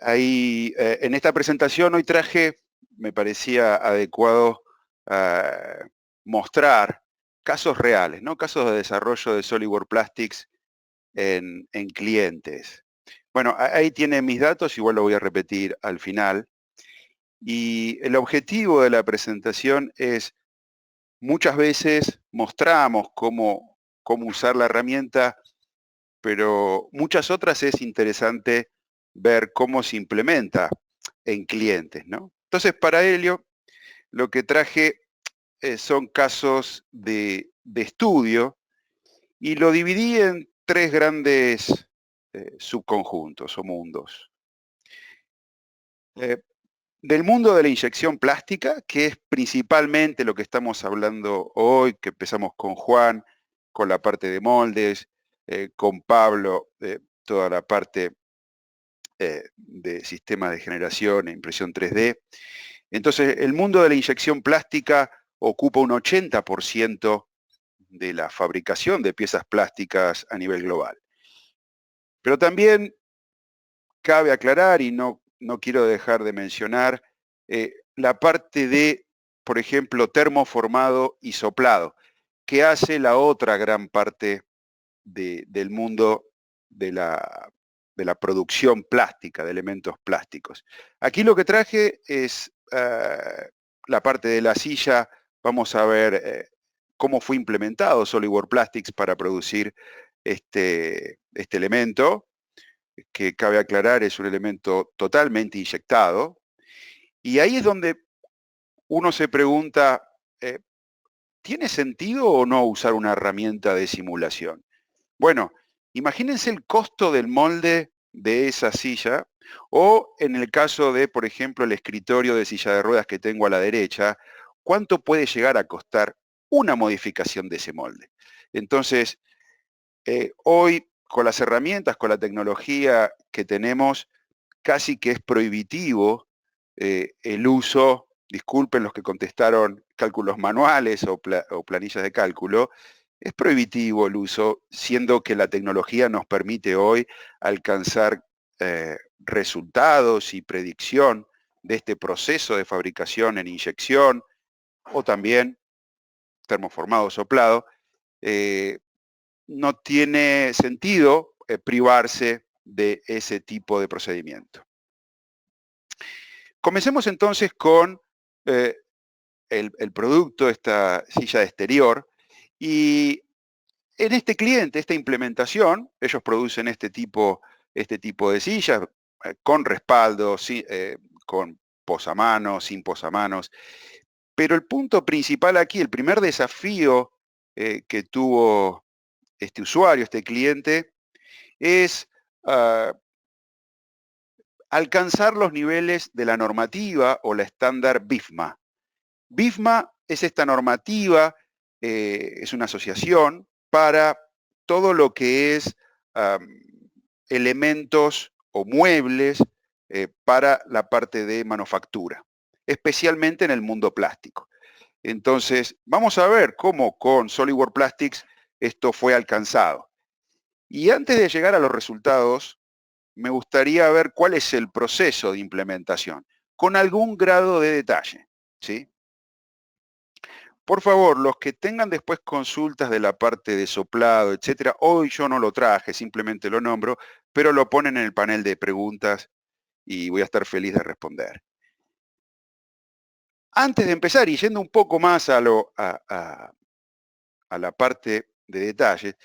Ahí, en esta presentación hoy traje, me parecía adecuado mostrar casos reales, ¿no? Casos de desarrollo de SolidWorks Plastics en clientes. Bueno, ahí tienen mis datos, igual lo voy a repetir al final. Y el objetivo de la presentación es, muchas veces mostramos cómo usar la herramienta, pero muchas otras es interesante ver cómo se implementa en clientes, ¿no? Entonces, para ello, lo que traje son casos de estudio y lo dividí en 3 grandes subconjuntos o mundos. del mundo de la inyección plástica, que es principalmente lo que estamos hablando hoy, que empezamos con Juan, con la parte de moldes, con Pablo, toda la parte de sistemas de generación e impresión 3D. Entonces, el mundo de la inyección plástica ocupa un 80% de la fabricación de piezas plásticas a nivel global. Pero también cabe aclarar, y no quiero dejar de mencionar, la parte de, por ejemplo, termoformado y soplado, que hace la otra gran parte del mundo de la producción plástica, de elementos plásticos. Aquí lo que traje es la parte de la silla. Vamos a ver cómo fue implementado SolidWorks Plastics para producir este elemento, que cabe aclarar es un elemento totalmente inyectado. Y ahí es donde uno se pregunta, ¿tiene sentido o no usar una herramienta de simulación? Bueno, imagínense el costo del molde de esa silla, o en el caso de, por ejemplo, el escritorio de silla de ruedas que tengo a la derecha, ¿cuánto puede llegar a costar una modificación de ese molde? Entonces, hoy, con las herramientas, con la tecnología que tenemos, casi que es prohibitivo el uso, disculpen los que contestaron cálculos manuales o planillas de cálculo, es prohibitivo el uso, siendo que la tecnología nos permite hoy alcanzar resultados y predicción de este proceso de fabricación en inyección o también termoformado soplado. No tiene sentido privarse de ese tipo de procedimiento. Comencemos entonces con el producto, esta silla de exterior, y en este cliente, esta implementación, ellos producen este tipo de sillas con respaldo, con posamanos, sin posamanos, pero el punto principal aquí, el primer desafío que tuvo este usuario, este cliente, es alcanzar los niveles de la normativa o la estándar BIFMA. BIFMA es esta normativa, es una asociación para todo lo que es elementos o muebles para la parte de manufactura, especialmente en el mundo plástico. Entonces, vamos a ver cómo con SolidWorks Plastics esto fue alcanzado. Y antes de llegar a los resultados, me gustaría ver cuál es el proceso de implementación, con algún grado de detalle, ¿sí? Por favor, los que tengan después consultas de la parte de soplado, etcétera, hoy yo no lo traje, simplemente lo nombro, pero lo ponen en el panel de preguntas y voy a estar feliz de responder. Antes de empezar, y yendo un poco más a la parte de detalle,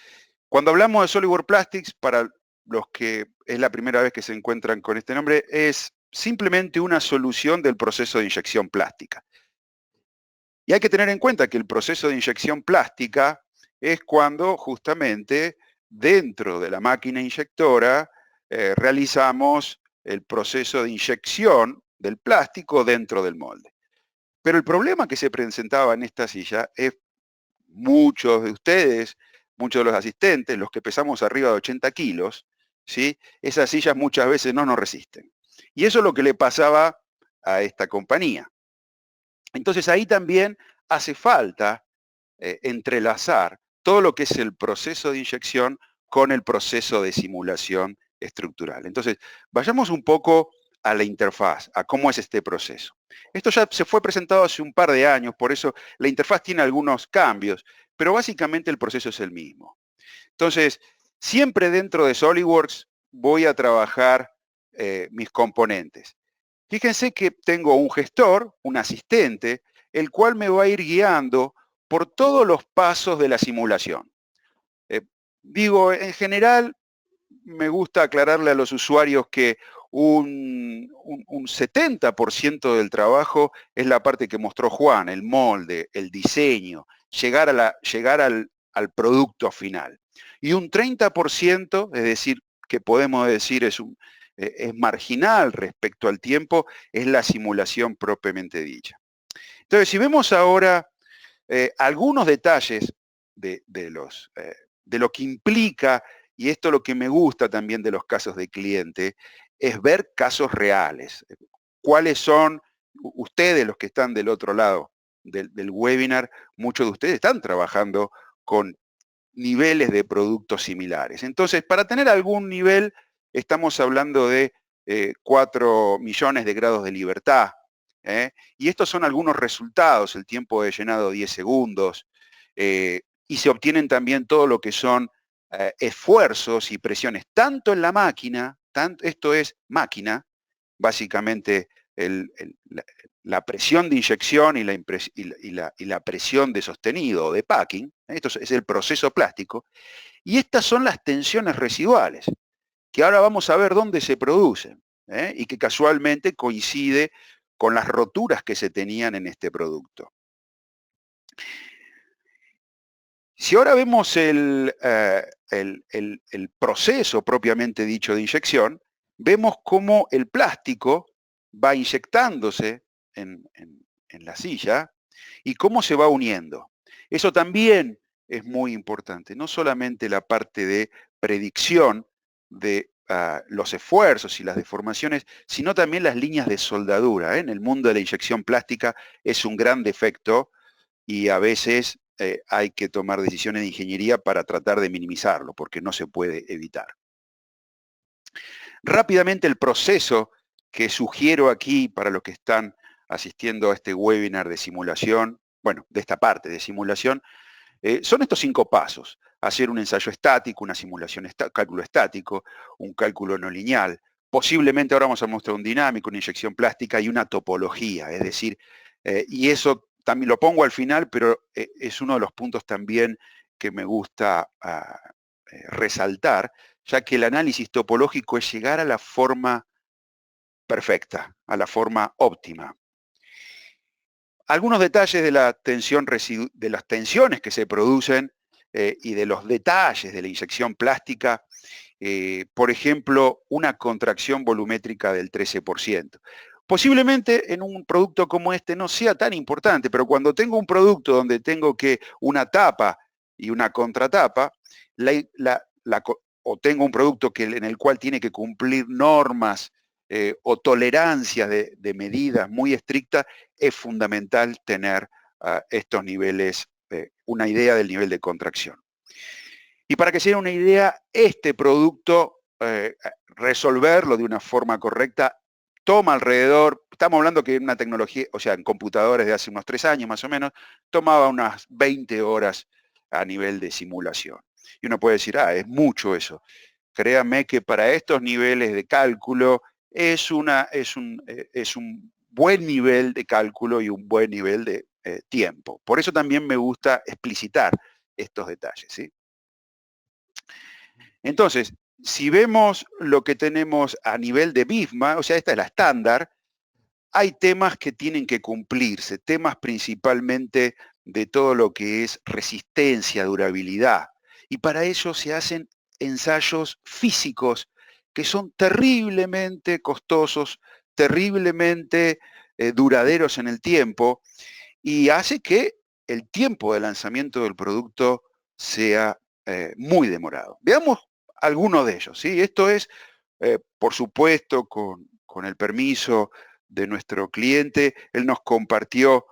cuando hablamos de SolidWorks Plastics, para los que es la primera vez que se encuentran con este nombre, es simplemente una solución del proceso de inyección plástica. Y hay que tener en cuenta que el proceso de inyección plástica es cuando justamente dentro de la máquina inyectora realizamos el proceso de inyección del plástico dentro del molde. Pero el problema que se presentaba en esta silla es muchos de ustedes, muchos de los asistentes, los que pesamos arriba de 80 kilos, ¿sí? Esas sillas muchas veces no nos resisten. Y eso es lo que le pasaba a esta compañía. Entonces ahí también hace falta entrelazar todo lo que es el proceso de inyección con el proceso de simulación estructural. Entonces, vayamos un poco a la interfaz, a cómo es este proceso. Esto ya se fue presentado hace un par de años, por eso la interfaz tiene algunos cambios, pero básicamente el proceso es el mismo. Entonces, siempre dentro de SolidWorks voy a trabajar mis componentes. Fíjense que tengo un gestor, un asistente, el cual me va a ir guiando por todos los pasos de la simulación. Digo, en general, me gusta aclararle a los usuarios que un 70% del trabajo es la parte que mostró Juan, el molde, el diseño, llegar al producto final. Y un 30%, es decir, que podemos decir es es marginal respecto al tiempo, es la simulación propiamente dicha. Entonces, si vemos ahora algunos detalles de lo que implica, y esto es lo que me gusta también de los casos de cliente, es ver casos reales. ¿Cuáles son ustedes, los que están del otro lado del webinar? Muchos de ustedes están trabajando con niveles de productos similares. Entonces, para tener algún nivel, estamos hablando de 4 millones de grados de libertad. Y estos son algunos resultados: el tiempo de llenado 10 segundos, y se obtienen también todo lo que son esfuerzos y presiones, tanto en la máquina, esto es máquina, básicamente la presión de inyección y la presión de sostenido o de packing. Esto es el proceso plástico, y estas son las tensiones residuales, que ahora vamos a ver dónde se producen, y que casualmente coincide con las roturas que se tenían en este producto. Si ahora vemos el proceso propiamente dicho de inyección, vemos cómo el plástico va inyectándose en la silla y cómo se va uniendo. Eso también es muy importante, no solamente la parte de predicción de los esfuerzos y las deformaciones, sino también las líneas de soldadura. En el mundo de la inyección plástica es un gran defecto, y a veces hay que tomar decisiones de ingeniería para tratar de minimizarlo, porque no se puede evitar. Rápidamente, el proceso que sugiero aquí para los que están asistiendo a este webinar de simulación, bueno, de esta parte de simulación, son estos 5 pasos: hacer un ensayo estático, una simulación, cálculo estático, un cálculo no lineal, posiblemente ahora vamos a mostrar un dinámico, una inyección plástica y una topología, es decir, y eso también lo pongo al final, pero es uno de los puntos también que me gusta resaltar, ya que el análisis topológico es llegar a la forma perfecta, a la forma óptima. Algunos detalles de la tensión de las tensiones que se producen y de los detalles de la inyección plástica. Por ejemplo, una contracción volumétrica del 13%. Posiblemente en un producto como este no sea tan importante, pero cuando tengo un producto donde tengo que una tapa y una contratapa, o tengo un producto en el cual tiene que cumplir normas o tolerancias de medidas muy estrictas, es fundamental tener estos niveles, una idea del nivel de contracción. Y para que se den una idea, este producto, resolverlo de una forma correcta, toma alrededor, estamos hablando que una tecnología, o sea, en computadores de hace unos 3 años más o menos, tomaba unas 20 horas a nivel de simulación. Y uno puede decir, es mucho eso. Créanme que para estos niveles de cálculo es un buen nivel de cálculo y un buen nivel de tiempo. Por eso también me gusta explicitar estos detalles, ¿sí? Entonces, si vemos lo que tenemos a nivel de BIFMA, o sea, esta es la estándar, hay temas que tienen que cumplirse, temas principalmente de todo lo que es resistencia, durabilidad. Y para ello se hacen ensayos físicos que son terriblemente costosos, terriblemente duraderos en el tiempo, y hace que el tiempo de lanzamiento del producto sea muy demorado. Veamos algunos de ellos, ¿sí? Esto es, por supuesto, con el permiso de nuestro cliente. Él nos compartió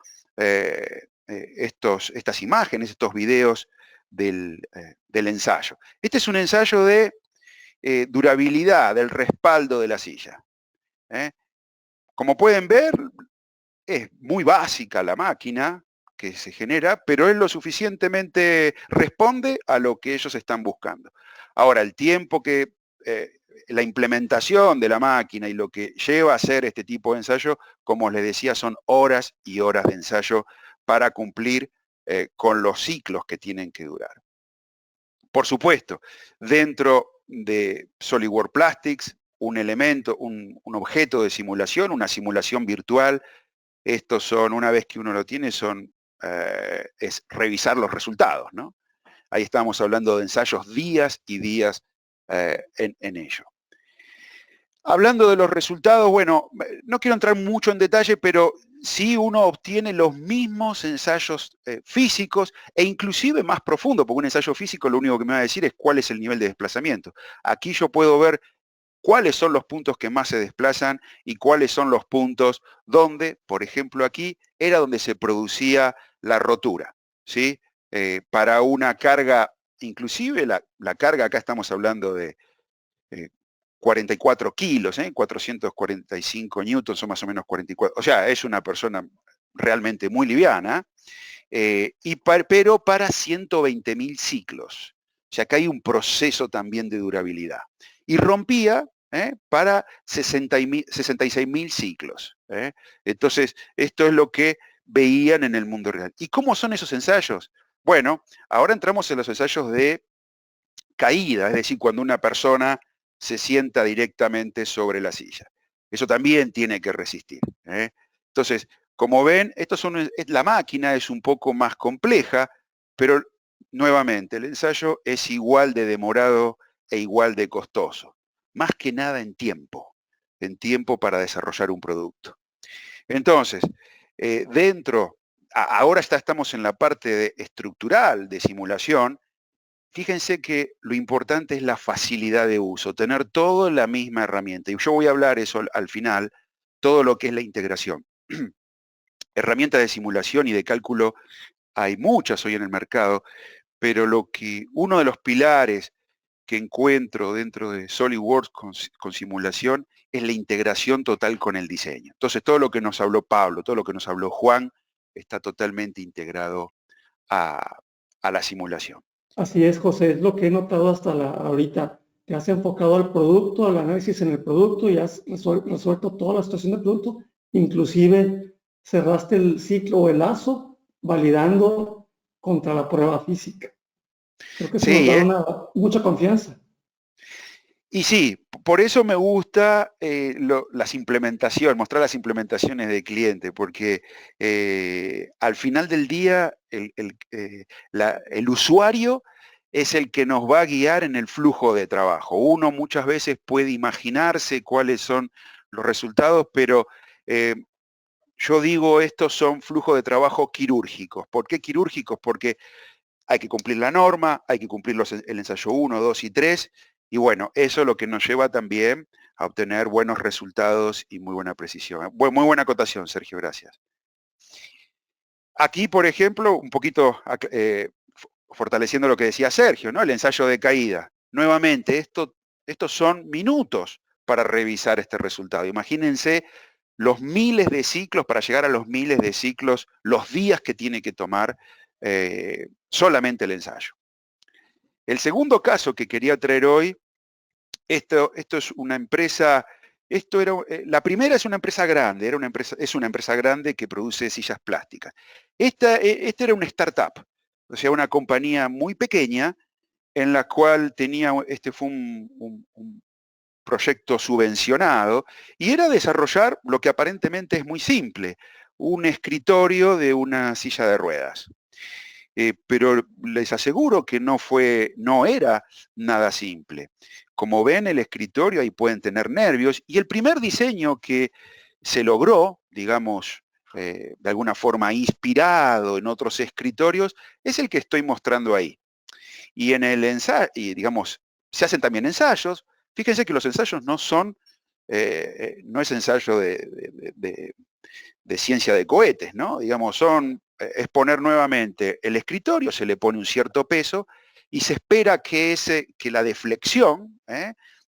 estas imágenes, estos videos del ensayo. Este es un ensayo de durabilidad, del respaldo de la silla. Como pueden ver, es muy básica la máquina que se genera, pero es lo suficientemente responde a lo que ellos están buscando. Ahora, el tiempo que la implementación de la máquina y lo que lleva a hacer este tipo de ensayo, como les decía, son horas y horas de ensayo para cumplir con los ciclos que tienen que durar. Por supuesto, dentro de SolidWorks Plastics, un elemento, un objeto de simulación, una simulación virtual. Estos son, una vez que uno lo tiene, es revisar los resultados, ¿no? Ahí estamos hablando de ensayos días y días en ello. Hablando de los resultados, bueno, no quiero entrar mucho en detalle, pero sí uno obtiene los mismos ensayos físicos e inclusive más profundo, porque un ensayo físico lo único que me va a decir es cuál es el nivel de desplazamiento. Aquí yo puedo ver cuáles son los puntos que más se desplazan y cuáles son los puntos donde, por ejemplo aquí, era donde se producía la rotura, ¿sí? Para una carga, inclusive la carga, acá estamos hablando de 44 kilos, 445 newtons son más o menos 44, o sea, es una persona realmente muy liviana, pero para 120.000 ciclos. O sea, acá hay un proceso también de durabilidad. Y rompía para 66.000 ciclos. Entonces, esto es lo que veían en el mundo real. ¿Y cómo son esos ensayos? Bueno, ahora entramos en los ensayos de caída, es decir, cuando una persona se sienta directamente sobre la silla. Eso también tiene que resistir. Entonces, como ven, la máquina es un poco más compleja, pero nuevamente, el ensayo es igual de demorado e igual de costoso. Más que nada en tiempo para desarrollar un producto. Entonces, ahora estamos en la parte estructural de simulación. Fíjense que lo importante es la facilidad de uso, tener todo en la misma herramienta. Y yo voy a hablar eso al final, todo lo que es la integración. Herramientas de simulación y de cálculo hay muchas hoy en el mercado, pero uno de los pilares que encuentro dentro de SolidWorks con simulación es la integración total con el diseño. Entonces, todo lo que nos habló Pablo, todo lo que nos habló Juan, está totalmente integrado a la simulación. Así es, José, es lo que he notado hasta ahorita. Te has enfocado al producto, al análisis en el producto y has resuelto toda la situación del producto. Inclusive cerraste el ciclo o el lazo validando contra la prueba física. Creo que Sí, se nos da mucha confianza. Y sí, por eso me gusta las implementaciones, mostrar las implementaciones de cliente, porque al final del día el usuario es el que nos va a guiar en el flujo de trabajo. Uno muchas veces puede imaginarse cuáles son los resultados, pero yo digo estos son flujos de trabajo quirúrgicos. ¿Por qué quirúrgicos? Porque hay que cumplir la norma, hay que cumplir el ensayo 1, 2 y 3, y bueno, eso es lo que nos lleva también a obtener buenos resultados y muy buena precisión. Muy buena acotación, Sergio, gracias. Aquí, por ejemplo, un poquito fortaleciendo lo que decía Sergio, ¿no? El ensayo de caída. Nuevamente, estos son minutos para revisar este resultado. Imagínense los miles de ciclos, para llegar a los miles de ciclos, los días que tiene que tomar solamente el ensayo. El segundo caso que quería traer hoy, esto es una empresa, la primera es una empresa grande, es una empresa grande que produce sillas plásticas. Esta era una startup, o sea, una compañía muy pequeña en la cual fue un proyecto subvencionado y era desarrollar lo que aparentemente es muy simple, un escritorio de una silla de ruedas. Pero les aseguro que no era nada simple. Como ven, el escritorio ahí pueden tener nervios y el primer diseño que se logró, digamos, de alguna forma inspirado en otros escritorios, es el que estoy mostrando ahí. Y en el ensayo, digamos, se hacen también ensayos. Fíjense que los ensayos no es ensayo de ciencia de cohetes, ¿no? Digamos, es poner nuevamente el escritorio, se le pone un cierto peso y se espera que la deflexión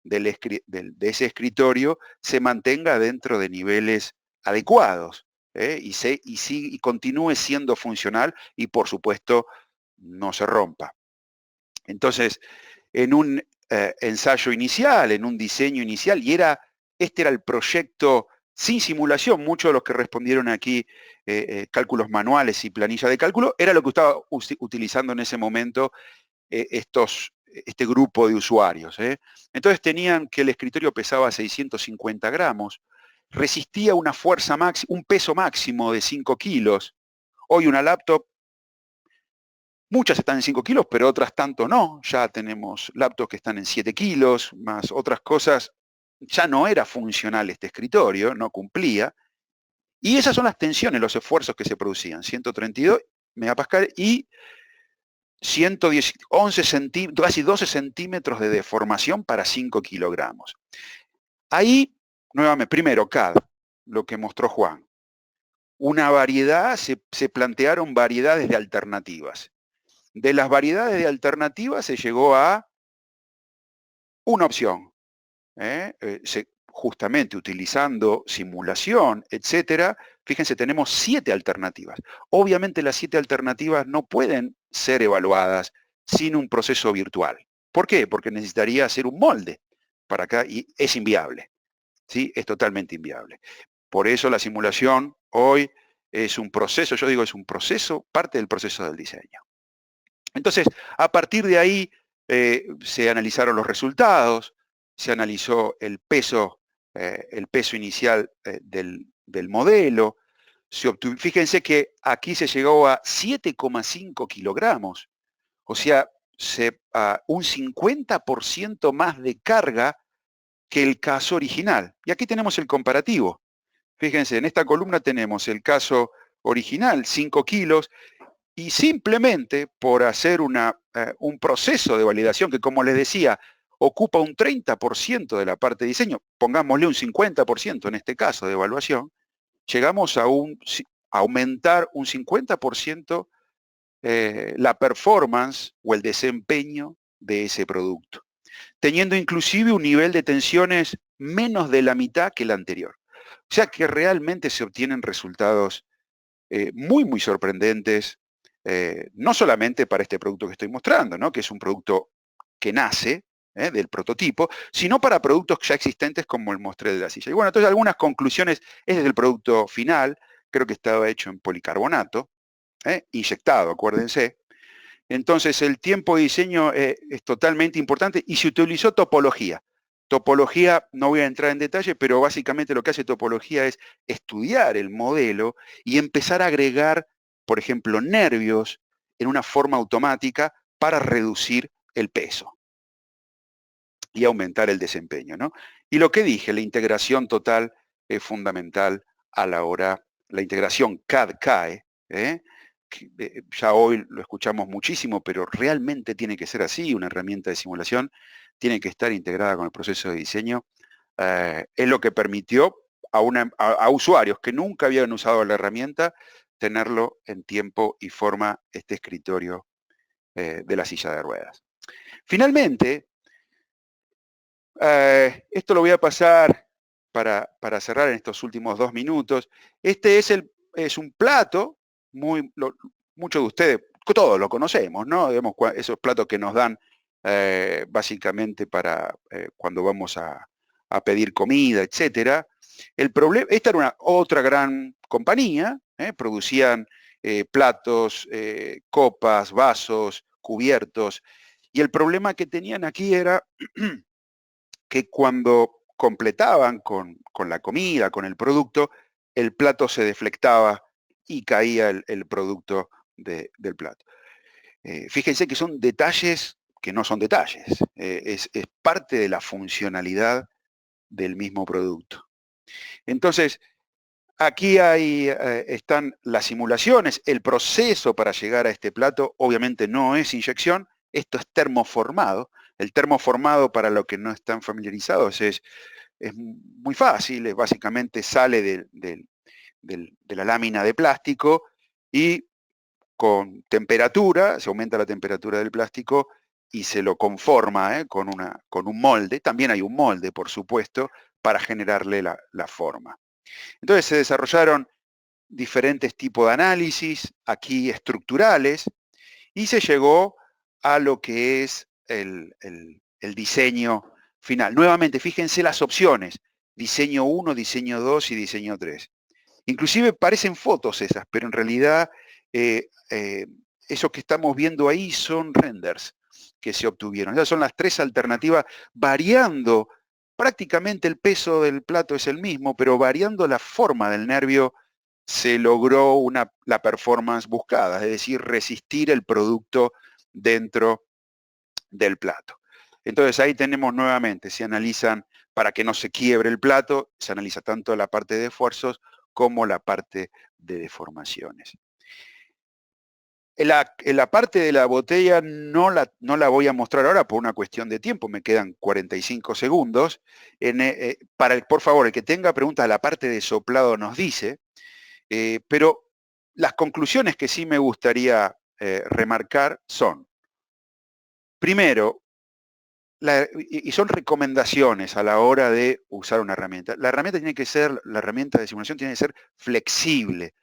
de ese escritorio se mantenga dentro de niveles adecuados y continúe siendo funcional y, por supuesto, no se rompa. Entonces, en un ensayo inicial, en un diseño inicial, este era el proyecto sin simulación, muchos de los que respondieron aquí, cálculos manuales y planilla de cálculo, era lo que estaba utilizando en ese momento este grupo de usuarios. Entonces tenían que el escritorio pesaba 650 gramos, resistía una fuerza un peso máximo de 5 kilos. Hoy una laptop, muchas están en 5 kilos, pero otras tanto no. Ya tenemos laptops que están en 7 kilos, más otras cosas ya no era funcional este escritorio, no cumplía, y esas son las tensiones, los esfuerzos que se producían, 132 megapascales y 110, 11 casi 12 centímetros de deformación para 5 kilogramos. Ahí, nuevamente, primero CAD, lo que mostró Juan. Una variedad, se plantearon variedades de alternativas. De las variedades de alternativas se llegó a una opción. Justamente utilizando simulación, etcétera, fíjense, tenemos 7 alternativas. Obviamente las 7 alternativas no pueden ser evaluadas sin un proceso virtual. ¿Por qué? Porque necesitaría hacer un molde para acá y es inviable. ¿Sí? Es totalmente inviable. Por eso la simulación hoy es un proceso, yo digo, es un proceso, parte del proceso del diseño. Entonces, a partir de ahí se analizaron los resultados, se analizó el peso inicial del modelo. Fíjense que aquí se llegó a 7,5 kilogramos, o sea, un 50% más de carga que el caso original. Y aquí tenemos el comparativo. Fíjense, en esta columna tenemos el caso original, 5 kilos, y simplemente por hacer un proceso de validación que, como les decía, ocupa un 30% de la parte de diseño, pongámosle un 50% en este caso de evaluación, llegamos a aumentar un 50% la performance o el desempeño de ese producto, teniendo inclusive un nivel de tensiones menos de la mitad que el anterior. O sea que realmente se obtienen resultados muy, muy sorprendentes, no solamente para este producto que estoy mostrando, ¿no? Que es un producto que nace del prototipo, sino para productos ya existentes como el mostré de la silla. Y bueno, entonces algunas conclusiones, este es el producto final, creo que estaba hecho en policarbonato, inyectado, acuérdense. Entonces el tiempo de diseño es totalmente importante y se utilizó topología. Topología, no voy a entrar en detalle, pero básicamente lo que hace topología es estudiar el modelo y empezar a agregar, por ejemplo, nervios en una forma automática para reducir el peso y aumentar el desempeño, ¿no? Y lo que dije, la integración total es fundamental a la hora, la integración CAD-CAE, ya hoy lo escuchamos muchísimo, pero realmente tiene que ser así, una herramienta de simulación tiene que estar integrada con el proceso de diseño. Es lo que permitió a usuarios que nunca habían usado la herramienta tenerlo en tiempo y forma este escritorio de la silla de ruedas. Finalmente, esto lo voy a pasar para cerrar en estos últimos 2 minutos. Este es un plato, muchos de ustedes, todos lo conocemos, ¿no? Digamos, esos platos que nos dan básicamente para cuando vamos a pedir comida, etcétera. Esta era otra gran compañía, producían platos, copas, vasos, cubiertos, y el problema que tenían aquí era que cuando completaban con la comida, con el producto, el plato se deflectaba y caía el producto del plato. Fíjense que son detalles que no son detalles, es parte de la funcionalidad del mismo producto. Entonces, aquí están las simulaciones, el proceso para llegar a este plato, obviamente no es inyección, esto es termoformado. El termoformado, para los que no están familiarizados, es muy fácil, básicamente sale de la lámina de plástico y con temperatura, se aumenta la temperatura del plástico y se lo conforma con un molde. También hay un molde, por supuesto, para generarle la forma. Entonces se desarrollaron diferentes tipos de análisis, aquí estructurales, y se llegó a lo que es el diseño final. Nuevamente, fíjense las opciones, diseño 1, diseño 2 y diseño 3. Inclusive parecen fotos esas, pero en realidad eso que estamos viendo ahí son renders que se obtuvieron. Esas son las 3 alternativas, variando prácticamente el peso del plato es el mismo, pero variando la forma del nervio se logró la performance buscada, es decir, resistir el producto dentro del plato. Entonces ahí tenemos nuevamente, se analizan para que no se quiebre el plato, se analiza tanto la parte de esfuerzos como la parte de deformaciones. La parte de la botella no la voy a mostrar ahora por una cuestión de tiempo, me quedan 45 segundos. Por favor, el que tenga preguntas a la parte de soplado nos dice, pero las conclusiones que sí me gustaría remarcar son, primero, y son recomendaciones a la hora de usar una herramienta. La herramienta de simulación tiene que ser flexible,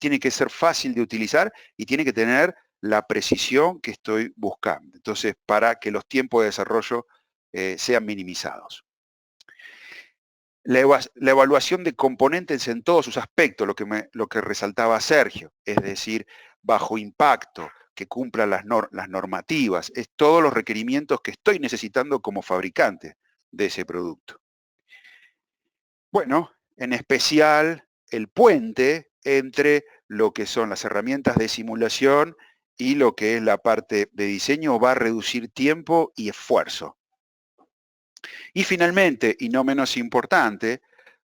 tiene que ser fácil de utilizar y tiene que tener la precisión que estoy buscando. Entonces, para que los tiempos de desarrollo sean minimizados. La evaluación de componentes en todos sus aspectos, lo que resaltaba Sergio, es decir, bajo impacto, que cumpla las normativas, es todos los requerimientos que estoy necesitando como fabricante de ese producto. Bueno, en especial el puente entre lo que son las herramientas de simulación y lo que es la parte de diseño va a reducir tiempo y esfuerzo. Y finalmente, y no menos importante,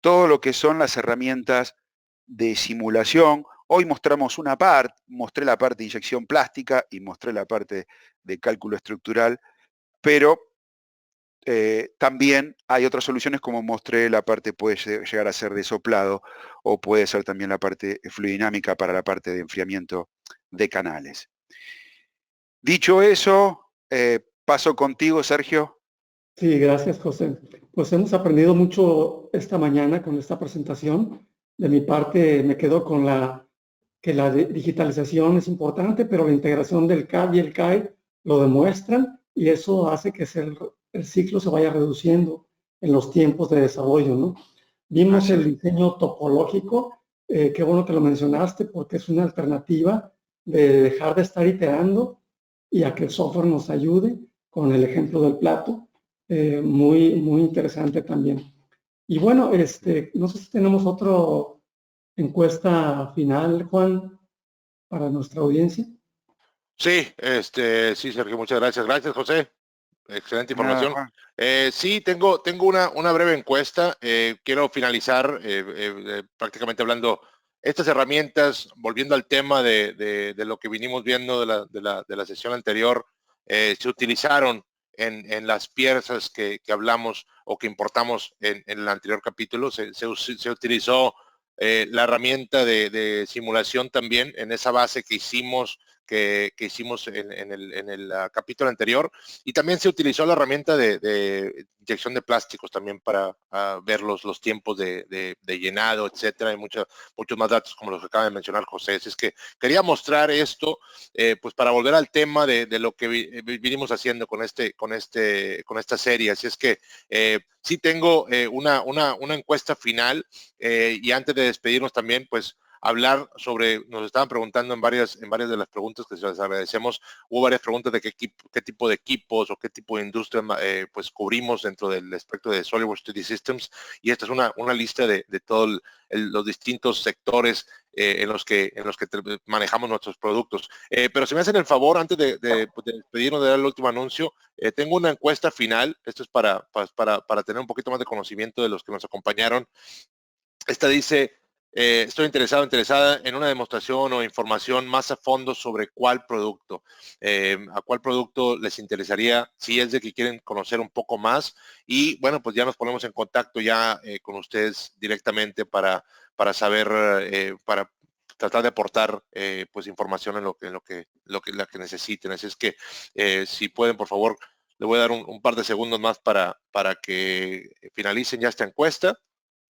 todo lo que son las herramientas de simulación. Hoy mostré la parte de inyección plástica y mostré la parte de cálculo estructural, pero también hay otras soluciones como mostré, la parte puede llegar a ser de soplado o puede ser también la parte fluidinámica para la parte de enfriamiento de canales. Dicho eso, paso contigo, Sergio. Sí, gracias, José. Pues hemos aprendido mucho esta mañana con esta presentación. De mi parte, me quedo con que la digitalización es importante, pero la integración del CAD y el CAE lo demuestran y eso hace que el ciclo se vaya reduciendo en los tiempos de desarrollo, ¿no? Vimos el diseño topológico, qué bueno que lo mencionaste, porque es una alternativa de dejar de estar iterando y a que el software nos ayude con el ejemplo del plato. Muy interesante también. Y bueno, no sé si tenemos otra encuesta final, Juan, para nuestra audiencia. Sí, sí, Sergio, muchas gracias. Gracias, José. Excelente información. Sí, tengo una breve encuesta. Quiero finalizar prácticamente hablando estas herramientas, volviendo al tema de lo que vinimos viendo de la sesión anterior, se utilizaron en las piezas que hablamos o que importamos en el anterior capítulo. Se utilizó la herramienta de simulación también en esa base que hicimos en el capítulo anterior, y también se utilizó la herramienta de inyección de plásticos también para ver los tiempos de llenado, etcétera, y muchos más datos como los que acaba de mencionar José. Es que quería mostrar esto pues para volver al tema de lo que vinimos haciendo con esta serie. Así es que sí tengo una encuesta final, y antes de despedirnos también, pues hablar sobre, nos estaban preguntando en varias de las preguntas que se les agradecemos, hubo varias preguntas de qué tipo de equipos o qué tipo de industria pues cubrimos dentro del espectro de SolidWorks 3D Systems, y esta es una lista de todos los distintos sectores en los que manejamos nuestros productos. Pero si me hacen el favor, antes de despedirnos de dar el último anuncio, tengo una encuesta final. Esto es para tener un poquito más de conocimiento de los que nos acompañaron. Esta dice: estoy interesada en una demostración o información más a fondo sobre cuál producto. A cuál producto les interesaría, si es de que quieren conocer un poco más. Y bueno, pues ya nos ponemos en contacto ya con ustedes directamente para saber, para tratar de aportar pues información en la que necesiten. Así es que si pueden, por favor, le voy a dar un par de segundos más para que finalicen ya esta encuesta.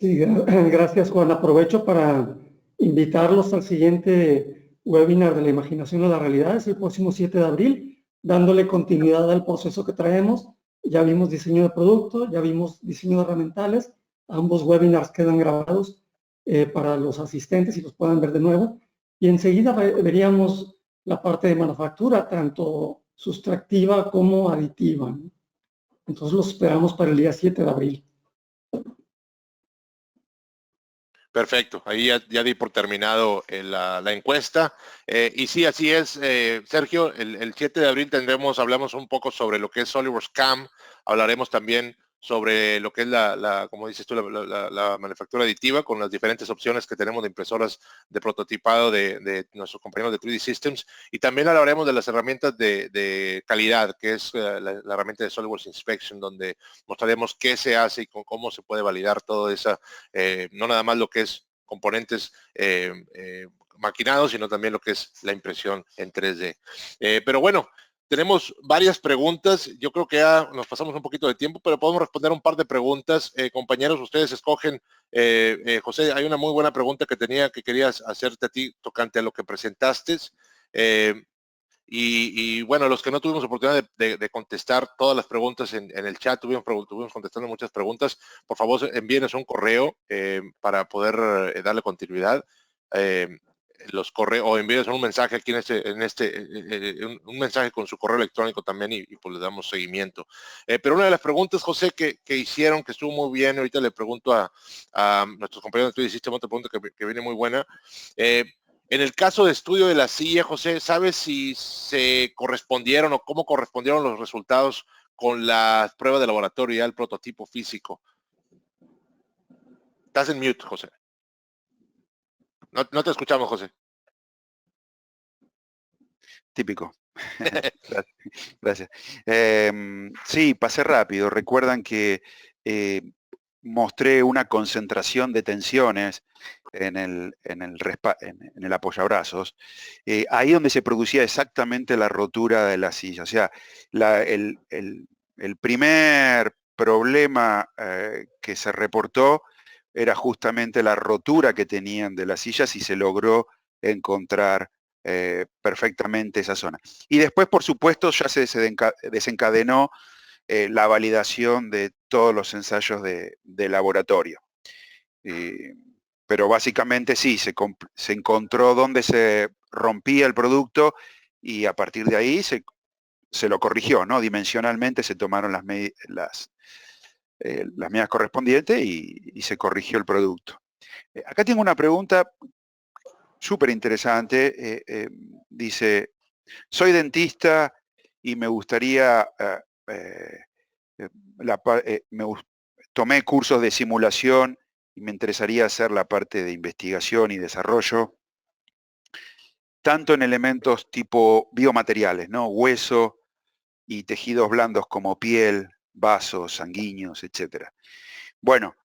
Sí, gracias, Juan. Aprovecho para invitarlos al siguiente webinar de la imaginación a la realidad. Es el próximo 7 de abril, dándole continuidad al proceso que traemos. Ya vimos diseño de producto, ya vimos diseño de herramientales. Ambos webinars quedan grabados para los asistentes y los puedan ver de nuevo. Y enseguida veríamos la parte de manufactura, tanto sustractiva como aditiva, ¿no? Entonces los esperamos para el día 7 de abril. Perfecto, ahí ya di por terminado la encuesta. Y sí, así es, Sergio, el 7 de abril hablamos un poco sobre lo que es SolidWorks CAM, hablaremos también sobre lo que es como dices tú, la manufactura aditiva con las diferentes opciones que tenemos de impresoras de prototipado de nuestros compañeros de 3D Systems. Y también hablaremos de las herramientas de calidad, que es la herramienta de SolidWorks Inspection, donde mostraremos qué se hace y cómo se puede validar todo esa, no nada más lo que es componentes maquinados, sino también lo que es la impresión en 3D. Pero bueno, tenemos varias preguntas. Yo creo que ya nos pasamos un poquito de tiempo, pero podemos responder un par de preguntas. Compañeros, ustedes escogen. José, hay una muy buena pregunta que querías hacerte a ti tocante a lo que presentaste. Y bueno, los que no tuvimos oportunidad de contestar todas las preguntas en el chat, tuvimos contestando muchas preguntas. Por favor, envíenos un correo para poder darle continuidad. Los correos, o envíenos un mensaje aquí un mensaje con su correo electrónico también y pues le damos seguimiento. Pero una de las preguntas, José, que hicieron, que estuvo muy bien, ahorita le pregunto a nuestros compañeros de 3D Systems otra pregunta que viene muy buena. En el caso de estudio de la silla, José, ¿sabes si se correspondieron o cómo correspondieron los resultados con la prueba de laboratorio y el prototipo físico? Estás en mute, José. No te escuchamos, José. Típico. Gracias. Sí, pasé rápido. Recuerdan que mostré una concentración de tensiones en el apoyabrazos, ahí donde se producía exactamente la rotura de la silla. O sea, el primer problema que se reportó era justamente la rotura que tenían de las sillas y se logró encontrar perfectamente esa zona. Y después, por supuesto, ya se desencadenó la validación de todos los ensayos de laboratorio. Pero básicamente sí, se encontró dónde se rompía el producto y a partir de ahí se lo corrigió, ¿no? Dimensionalmente se tomaron las medidas correspondientes y se corrigió el producto. Acá tengo una pregunta súper interesante. Dice, soy dentista y me gustaría, tomé cursos de simulación y me interesaría hacer la parte de investigación y desarrollo, tanto en elementos tipo biomateriales, ¿no? Hueso y tejidos blandos como piel, vasos, sanguíneos, etc. Bueno,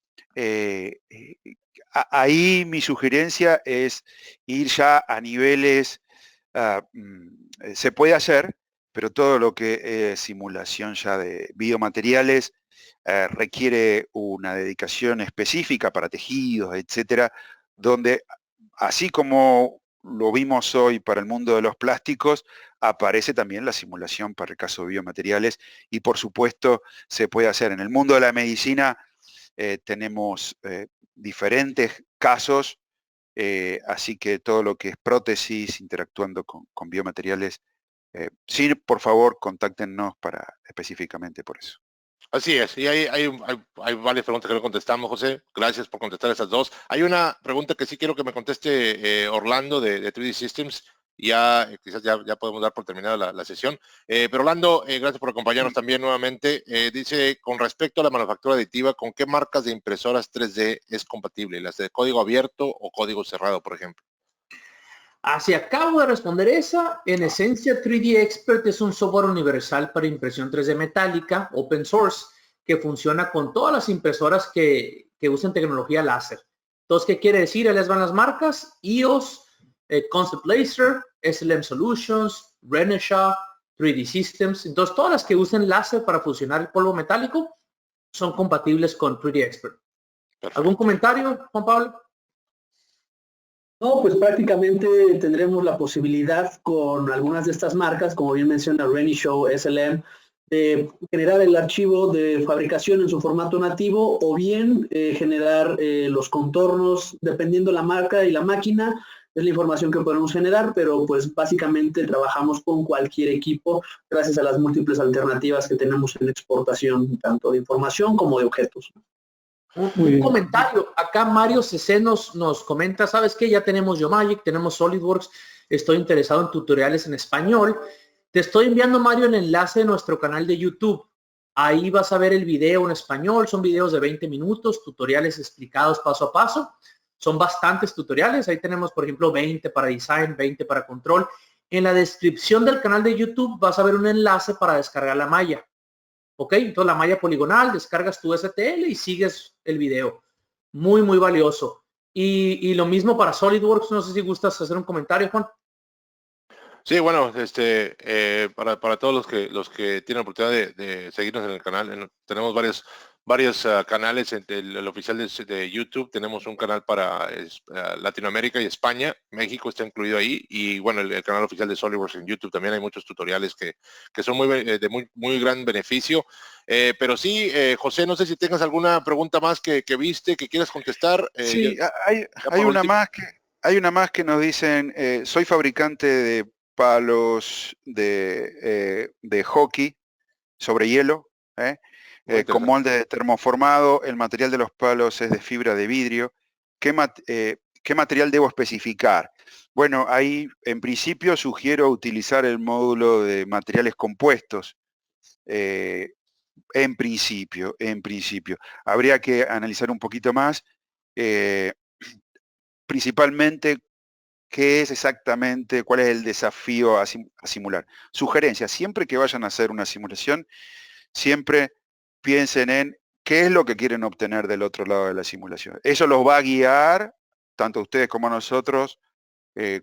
ahí mi sugerencia es ir ya a niveles, se puede hacer, pero todo lo que es simulación ya de biomateriales requiere una dedicación específica para tejidos, etcétera, donde así como lo vimos hoy para el mundo de los plásticos, aparece también la simulación para el caso de biomateriales y por supuesto se puede hacer. En el mundo de la medicina tenemos diferentes casos, así que todo lo que es prótesis interactuando con biomateriales, sí, por favor, contáctenos específicamente por eso. Así es, y hay varias preguntas que no contestamos, José. Gracias por contestar esas dos. Hay una pregunta que sí quiero que me conteste Orlando de 3D Systems. Ya quizás ya podemos dar por terminada la sesión. Pero Orlando, gracias por acompañarnos también nuevamente. Dice, con respecto a la manufactura aditiva, ¿con qué marcas de impresoras 3D es compatible? ¿Las de código abierto o código cerrado, por ejemplo? Así acabo de responder esa. En esencia, 3D Expert es un software universal para impresión 3D metálica, open source, que funciona con todas las impresoras que usan tecnología láser. Entonces, ¿qué quiere decir? Ahí les van las marcas: EOS, Concept Laser, SLM Solutions, Renishaw, 3D Systems. Entonces, todas las que usen láser para fusionar el polvo metálico son compatibles con 3D Expert. Perfecto. ¿Algún comentario, Juan Pablo? No, pues prácticamente tendremos la posibilidad con algunas de estas marcas, como bien menciona Renishaw, SLM, de generar el archivo de fabricación en su formato nativo o bien generar los contornos, dependiendo la marca y la máquina, es la información que podemos generar, pero pues básicamente trabajamos con cualquier equipo gracias a las múltiples alternativas que tenemos en exportación, tanto de información como de objetos. Un comentario, acá Mario CC nos comenta, ¿sabes qué? Ya tenemos Geomagic, tenemos SolidWorks, estoy interesado en tutoriales en español. Te estoy enviando, Mario, el enlace de nuestro canal de YouTube. Ahí vas a ver el video en español, son videos de 20 minutos, tutoriales explicados paso a paso. Son bastantes tutoriales, ahí tenemos por ejemplo 20 para design, 20 para control. En la descripción del canal de YouTube vas a ver un enlace para descargar la malla. ¿Ok? Entonces la malla poligonal, descargas tu STL y sigues el video. Muy, muy valioso. Y lo mismo para SolidWorks, no sé si gustas hacer un comentario, Juan. Sí, bueno, para todos los que tienen la oportunidad de seguirnos en el canal, tenemos varios canales, el oficial de YouTube, tenemos un canal para Latinoamérica y España, México está incluido ahí, y bueno, el canal oficial de SolidWorks en YouTube también hay muchos tutoriales que son muy gran beneficio. Pero sí, José, no sé si tengas alguna pregunta más que viste, que quieras contestar. Sí, hay una más que nos dicen, soy fabricante de palos de hockey sobre hielo, con molde de termoformado, el material de los palos es de fibra de vidrio. ¿Qué material debo especificar? Bueno, ahí en principio sugiero utilizar el módulo de materiales compuestos. En principio. Habría que analizar un poquito más, principalmente qué es exactamente, cuál es el desafío a simular. Sugerencias, siempre que vayan a hacer una simulación, siempre piensen en qué es lo que quieren obtener del otro lado de la simulación. Eso los va a guiar, tanto a ustedes como a nosotros,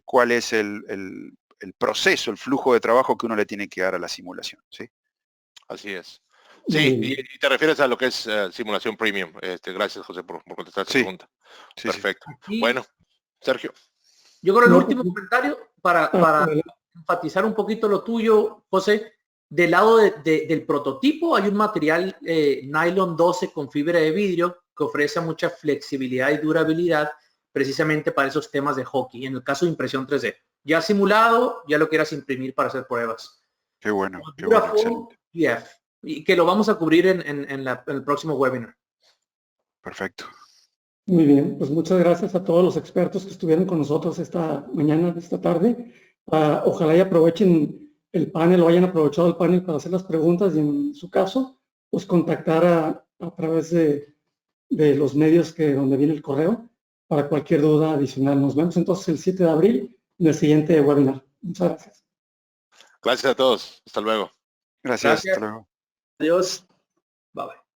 cuál es el proceso, el flujo de trabajo que uno le tiene que dar a la simulación, ¿sí? Así es. Sí, y te refieres a lo que es simulación premium. Gracias, José, por contestar esta pregunta. Sí, perfecto. Sí. Bueno, Sergio. Yo creo el último comentario para enfatizar un poquito lo tuyo, José. Del lado del prototipo hay un material nylon 12 con fibra de vidrio que ofrece mucha flexibilidad y durabilidad precisamente para esos temas de hockey, en el caso de impresión 3D. Ya simulado, ya lo quieras imprimir para hacer pruebas. Qué bueno, excelente. Y que lo vamos a cubrir en el próximo webinar. Perfecto. Muy bien, pues muchas gracias a todos los expertos que estuvieron con nosotros esta mañana, esta tarde. Ojalá y aprovechen el panel o hayan aprovechado el panel para hacer las preguntas y en su caso, pues contactar a través de los medios donde viene el correo para cualquier duda adicional. Nos vemos entonces el 7 de abril en el siguiente webinar. Muchas gracias. Gracias a todos. Hasta luego. Gracias. Hasta luego. Adiós. Bye bye.